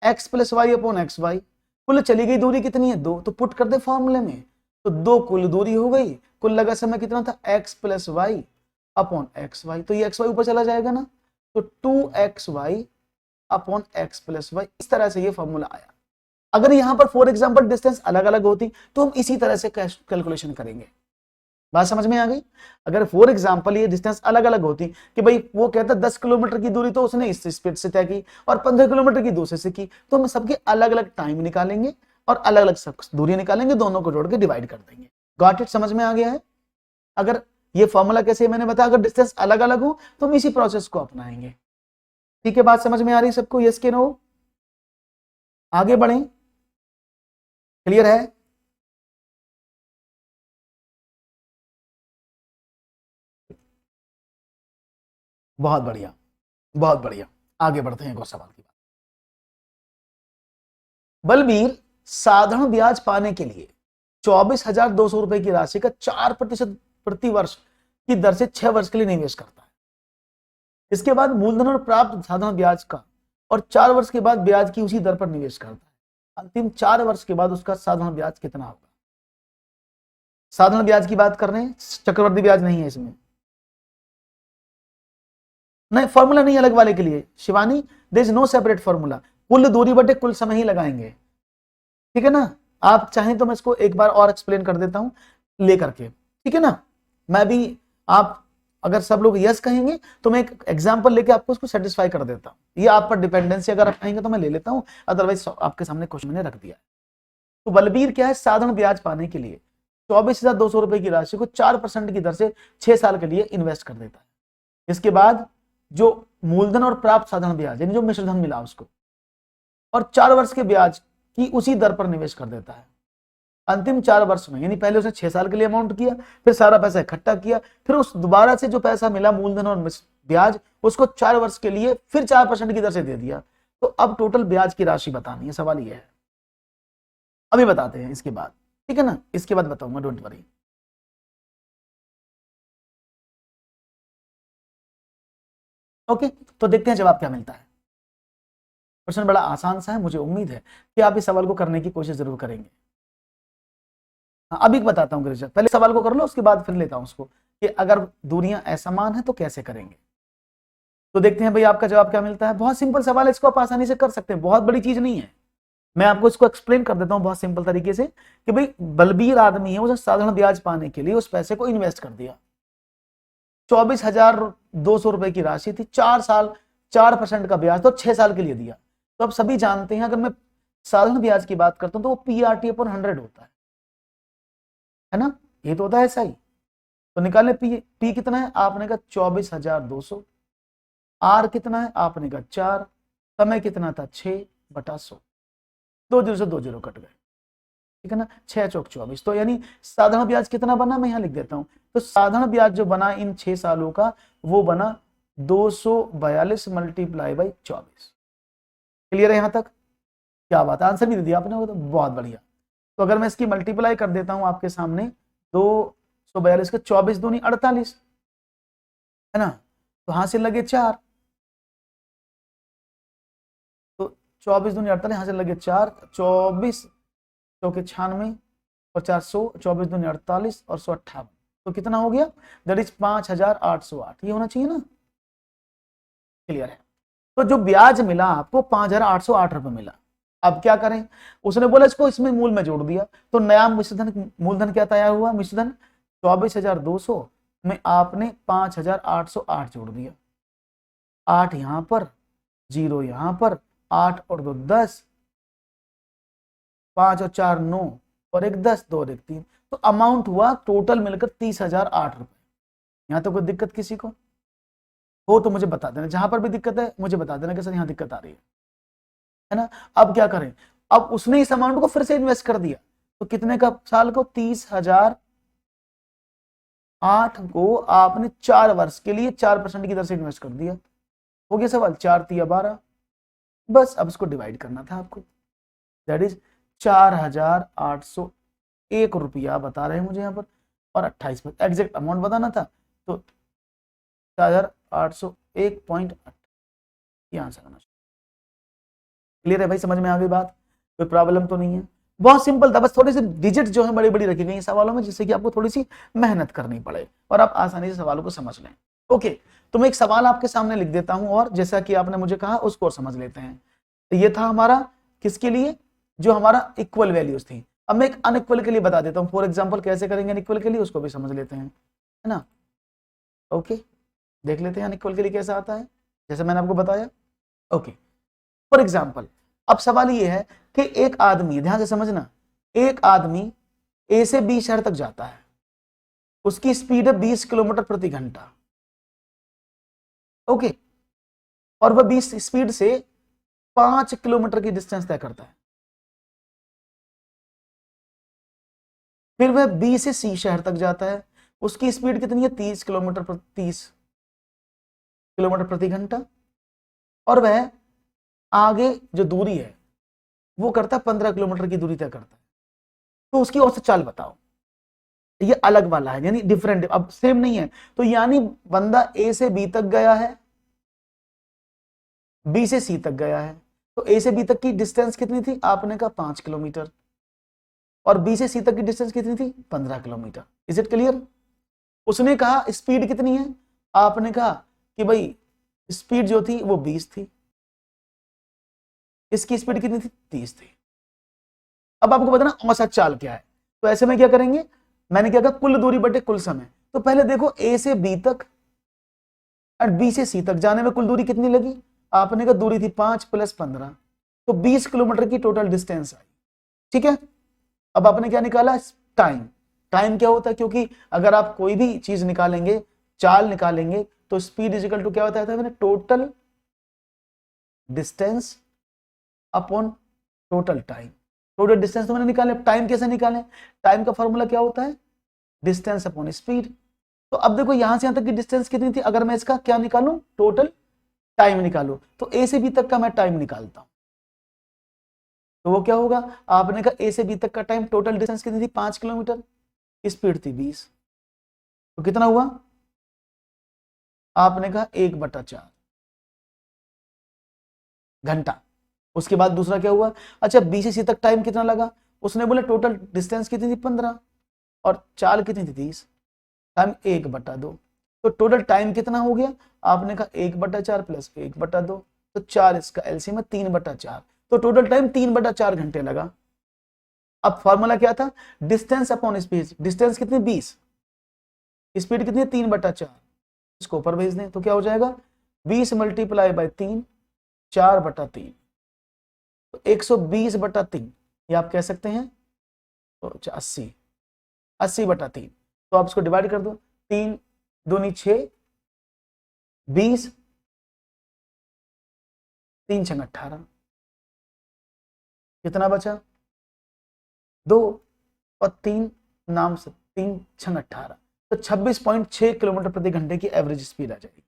x + y/xy, कुल चली गई दूरी कितनी है 2, तो पुट कर दे फॉर्मूले में, तो 2 कुल दूरी हो गई, कुल लगा समय कितना था x + y/xy, तो ये xy ऊपर चला जाएगा ना, तो 2xy/x + y, इस तरह से ये फॉर्मूला आया। अगर यहां पर फॉर एग्जांपल डिस्टेंस अलग अलग होती तो हम इसी तरह से कैलकुलेशन करेंगे। बात समझ में आ गई। अगर फॉर एग्जांपल ये डिस्टेंस अलग अलग होती कि भाई वो कहता 10 किलोमीटर की दूरी तो उसने इस स्पीड से तय की और 15 किलोमीटर की दूसरे से की, तो हम सबके अलग अलग टाइम निकालेंगे और अलग अलग दूरी निकालेंगे, दोनों को जोड़ के डिवाइड कर देंगे। गॉट इट, समझ में आ गया है। अगर ये फॉर्मूला कैसे मैंने बताया, अगर डिस्टेंस अलग अलग हो तो हम इसी प्रोसेस को अपनाएंगे। ठीक है, बात समझ में आ रही सबको, यस के नो, आगे बढ़े, क्लियर है। बहुत बढ़िया, बहुत बढ़िया, आगे बढ़ते हैं एक और सवाल की बात। बलबीर साधारण ब्याज पाने के लिए 24,200 रुपए की राशि का 4% प्रति वर्ष की दर से 6 वर्ष के लिए निवेश करता है। इसके बाद मूलधन और प्राप्त साधारण ब्याज का और 4 वर्ष के बाद ब्याज की उसी दर पर निवेश करता है। अंतिम 4 वर्ष के बाद उसका साधारण ब्याज कितना होगा। साधारण ब्याज की बात कर रहे हैं, चक्रवृद्धि ब्याज नहीं है इसमें। नहीं, फॉर्मूला नहीं अलग वाले के लिए Shivani, there is no separate formula, कुल दूरी बटे कुल समय ही लगाएंगे, ठीक है ना। आप चाहें तो मैं इसको एक बार और एक्सप्लेन कर देता हूं लेकर के, ठीक है ना। मैं भी, आप अगर सब लोग यस कहेंगे तो मैं एक एग्जांपल लेके आपको उसको सेटिस्फाई कर देता हूं। ये आप पर डिपेंडेंसी अगर आप कहेंगे तो मैं ले लेता हूं, अदरवाइज आपके सामने क्वेश्चन मैंने रख दिया। तो बलबीर क्या है, साधारण ब्याज पाने के लिए 24,200 रुपए की राशि को 4% की दर से 6 साल के लिए इन्वेस्ट कर देता है। इसके बाद जो मूलधन और प्राप्त साधारण ब्याज यानी जो मिश्रधन मिला उसको, और 4 वर्ष के ब्याज की उसी दर पर निवेश कर देता है। अंतिम 4 वर्ष में, यानी पहले उसने 6 साल के लिए अमाउंट किया, फिर सारा पैसा इकट्ठा किया, फिर उस दोबारा से जो पैसा मिला मूलधन और ब्याज उसको 4 वर्ष के लिए फिर 4% की दर से दे दिया। तो अब टोटल ब्याज की राशि बतानी है, सवाल यह है। अभी बताते हैं इसके बाद, ठीक है ना, इसके बाद बताऊंगा, डोंट वरी। ओके, तो देखते हैं जवाब क्या मिलता है। क्वेश्चन बड़ा आसान सा है, मुझे उम्मीद है कि आप इस सवाल को करने की कोशिश जरूर करेंगे। अभी बताता हूँ गिरिजा, पहले सवाल को कर लो, उसके बाद फिर लेता हूं उसको कि अगर दूरियां असमान है तो कैसे करेंगे। तो देखते हैं भाई आपका जवाब क्या मिलता है। बहुत सिंपल सवाल है, इसको आप आसानी से कर सकते हैं, बहुत बड़ी चीज नहीं है। मैं आपको इसको एक्सप्लेन कर देता हूं बहुत सिंपल तरीके से कि भाई बलबीर आदमी है, उसने साधारण ब्याज पाने के लिए उस पैसे को इन्वेस्ट कर दिया। 24,200 रुपए की राशि थी, 4 साल 4% का ब्याज तो 6 साल के लिए दिया। तो अब सभी जानते हैं अगर मैं साधारण ब्याज की बात करता हूं तो वो PRT/100 होता है ना, ये तो होता है ऐसा ही। तो निकाले पी कितना है, आपने कहा 24,200, आर कितना है आपने कहा 4, समय कितना था 6/100, 2 जीरो से 2 जीरो कट गए, ठीक है ना, 6 चौक 24। तो यानी साधारण ब्याज कितना बना, मैं यहां लिख देता हूं। तो साधारण ब्याज जो बना इन 6 सालों का वो बना 242 मल्टीप्लाई बाई 24। क्लियर है यहां तक, क्या बात है, आंसर भी दे दिया आपने, वो तो बहुत बढ़िया। तो अगर मैं इसकी मल्टीप्लाई कर देता हूं आपके सामने, 242 का 24 दूनी 48 है ना, तो हां से लगे 4, तो 24 दूनी 48, यहां से लगे 4, 24 चौके 96 और 400, 24 दूनी 48 और 158, तो कितना हो गया, दैट इज 5,808। ये होना चाहिए ना, क्लियर है। तो जो ब्याज मिला आपको 5,808 रुपए मिला। अब क्या करें, उसने बोला इसको इसमें मूल में जोड़ दिया, तो नया मिश्रधन मूलधन क्या तैयार हुआ, मिश्रधन 24,200 में आपने 5,808 जोड़ दिया। 8 यहां पर, 0 यहां पर, 8 और 2 10, 5 और 4 9 और 1 10, 2 और 1 3, तो अमाउंट हुआ टोटल मिलकर 30,008 रुपए। यहां तो कोई दिक्कत किसी को हो तो मुझे बता देना, जहां पर भी दिक्कत है मुझे बता देना कि सर यहां दिक्कत आ रही है ना। अब क्या करें, अब उसने इस अमाउंट को फिर से इन्वेस्ट कर दिया, तो कितने का साल को, 30,008 को आपने 4 वर्ष के लिए 4% की दर से इन्वेस्ट कर दिया। हो गया सवाल, 4 तिया 12, बस अब इसको डिवाइड करना था आपको, दैट इज 4,801 रुपया बता रहे हैं मुझे यहाँ पर, और 28 पर एग्जैक्ट अमाउंट बताना था, तो 4,801.8 ये आंसर आना चाहिए। क्लियर है भाई, समझ में आ गई बात, कोई प्रॉब्लम तो नहीं है, बहुत सिंपल था, बस थोड़ी सी डिजिट जो है बड़ी बड़ी रखी गई सवालों में, जिससे कि आपको थोड़ी सी मेहनत करनी पड़े और आप आसानी से सवालों को समझ लें। ओके, तो मैं एक सवाल आपके सामने लिख देता हूं, और जैसा कि आपने मुझे कहा उसको और समझ लेते हैं। तो ये था हमारा किसके लिए, जो हमारा इक्वल वैल्यूज थी। अब मैं एक अनइक्वल के लिए बता देता हूं, फॉर एग्जाम्पल कैसे करेंगे अनइक्वल के लिए, उसको भी समझ लेते हैं, है ना। ओके, देख लेते हैं अनइक्वल के लिए कैसा आता है, जैसे मैंने आपको बताया। ओके, फॉर एग्जाम्पल अब सवाल ये है कि एक आदमी, ध्यान से समझना, एक आदमी ए से बी शहर तक जाता है, उसकी स्पीड है 20 किलोमीटर प्रति घंटा। ओके, और वह 20 स्पीड से 5 किलोमीटर की डिस्टेंस तय करता है। फिर वह बी से सी शहर तक जाता है, उसकी स्पीड कितनी है, 30 किलोमीटर प्रति घंटा, और वह आगे जो दूरी है वो करता है 15 किलोमीटर की दूरी तय करता है। तो उसकी औसत चाल बताओ। ये अलग वाला है, यानी डिफरेंट, अब सेम नहीं है। तो यानी बंदा ए से बी तक गया है, बी से सी तक गया है, तो ए से बी तक की डिस्टेंस कितनी थी, आपने कहा 5 किलोमीटर, और बी से सी तक की डिस्टेंस कितनी थी, 15 किलोमीटर। Is it clear. उसने कहा स्पीड कितनी है, आपने कहा कि भाई स्पीड जो थी वो 20 थी, इसकी स्पीड कितनी थी 30 थी। अब आपको बताना औसत चाल क्या है, तो ऐसे में क्या करेंगे, मैंने क्या कहा कुल दूरी बटे कुल समय। तो पहले देखो ए से बी तक और बी से सी तक जाने में कुल दूरी कितनी लगी, आपने कहा दूरी थी 5 + 15, तो 20 किलोमीटर की टोटल डिस्टेंस आई। ठीक है, अब आपने क्या निकाला, टाइम। टाइम क्या होता है, क्योंकि अगर आप कोई भी चीज निकालेंगे, चाल निकालेंगे, तो स्पीड इजिकल टू क्या होता है, total distance upon total time. Total distance तो मैंने निकाले, टाइम कैसे निकालें, टाइम का फॉर्मूला क्या होता है, डिस्टेंस अपॉन स्पीड। तो अब देखो यहां से यहां तक की डिस्टेंस कितनी थी, अगर मैं इसका क्या निकालूं, टोटल टाइम निकालूं, तो ए से बी तक का मैं टाइम निकालता हूं, तो वो क्या होगा, आपने कहा ए से बी तक का टाइम, टोटल डिस्टेंस कितनी थी 5 किलोमीटर, स्पीड थी 20, तो कितना हुआ, आपने कहा 1/4 घंटा। उसके बाद दूसरा क्या हुआ, अच्छा बी से सी तक टाइम कितना लगा, उसने बोला टोटल डिस्टेंस कितनी थी 15 और चाल कितनी थी 30, टाइम 1/2, तो टोटल टाइम कितना हो गया, आपने कहा 1/4 + 1/2, तो 4, इसका एलसीएम है 3/4, तो टोटल टाइम 3/4 घंटे लगा। अब फॉर्मूला क्या था, डिस्टेंस अपॉन स्पीड, डिस्टेंस कितनी 20, स्पीड कितनी 3/4, इसको ऊपर भेज दें तो क्या हो जाएगा, 20 × 3 4/3, तो 120/3, ये आप कह सकते हैं तो 80/3, तो आप इसको डिवाइड कर दो, 3 दूनी 6, 20, 3 × 18, कितना बचा 2 और 3 नाम से 3 × 18, तो 26.6 किलोमीटर प्रति घंटे की एवरेज स्पीड आ जाएगी।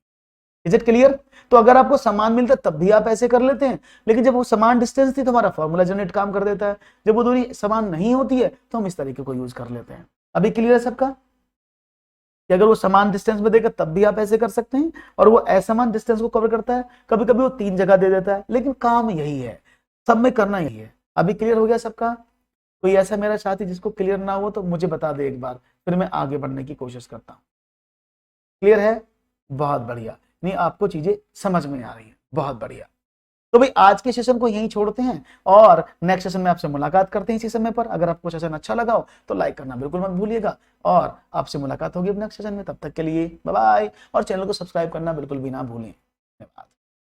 Is it clear. तो अगर आपको समान मिलता तब भी आप ऐसे कर लेते हैं, लेकिन जब वो समान डिस्टेंस थी तो हमारा फॉर्मूला जनरेट काम कर देता है, जब वो दूरी समान नहीं होती है तो हम इस तरीके को यूज कर लेते हैं। अभी क्लियर है सबका, कि अगर वो समान डिस्टेंस में देगा तब भी आप ऐसे कर सकते हैं, और वो असमान डिस्टेंस को कवर करता है, कभी कभी वो 3 जगह दे देता है, लेकिन काम यही है, सब में करना यही है। अभी क्लियर हो गया सबका, कोई ऐसा मेरा साथी जिसको क्लियर ना हो तो मुझे बता दे एक बार, फिर मैं आगे बढ़ने की कोशिश करता हूं। क्लियर है, बहुत बढ़िया, नहीं आपको चीजें समझ में आ रही है, बहुत बढ़िया। तो भाई आज के सेशन को यहीं छोड़ते हैं और नेक्स्ट सेशन में आपसे मुलाकात करते हैं इसी समय पर। अगर आपको सेशन अच्छा लगा हो तो लाइक करना बिल्कुल मत भूलिएगा, और आपसे मुलाकात होगी नेक्स्ट सेशन में, तब तक के लिए बाय बाय, और चैनल को सब्सक्राइब करना बिल्कुल भी ना भूलें। धन्यवाद।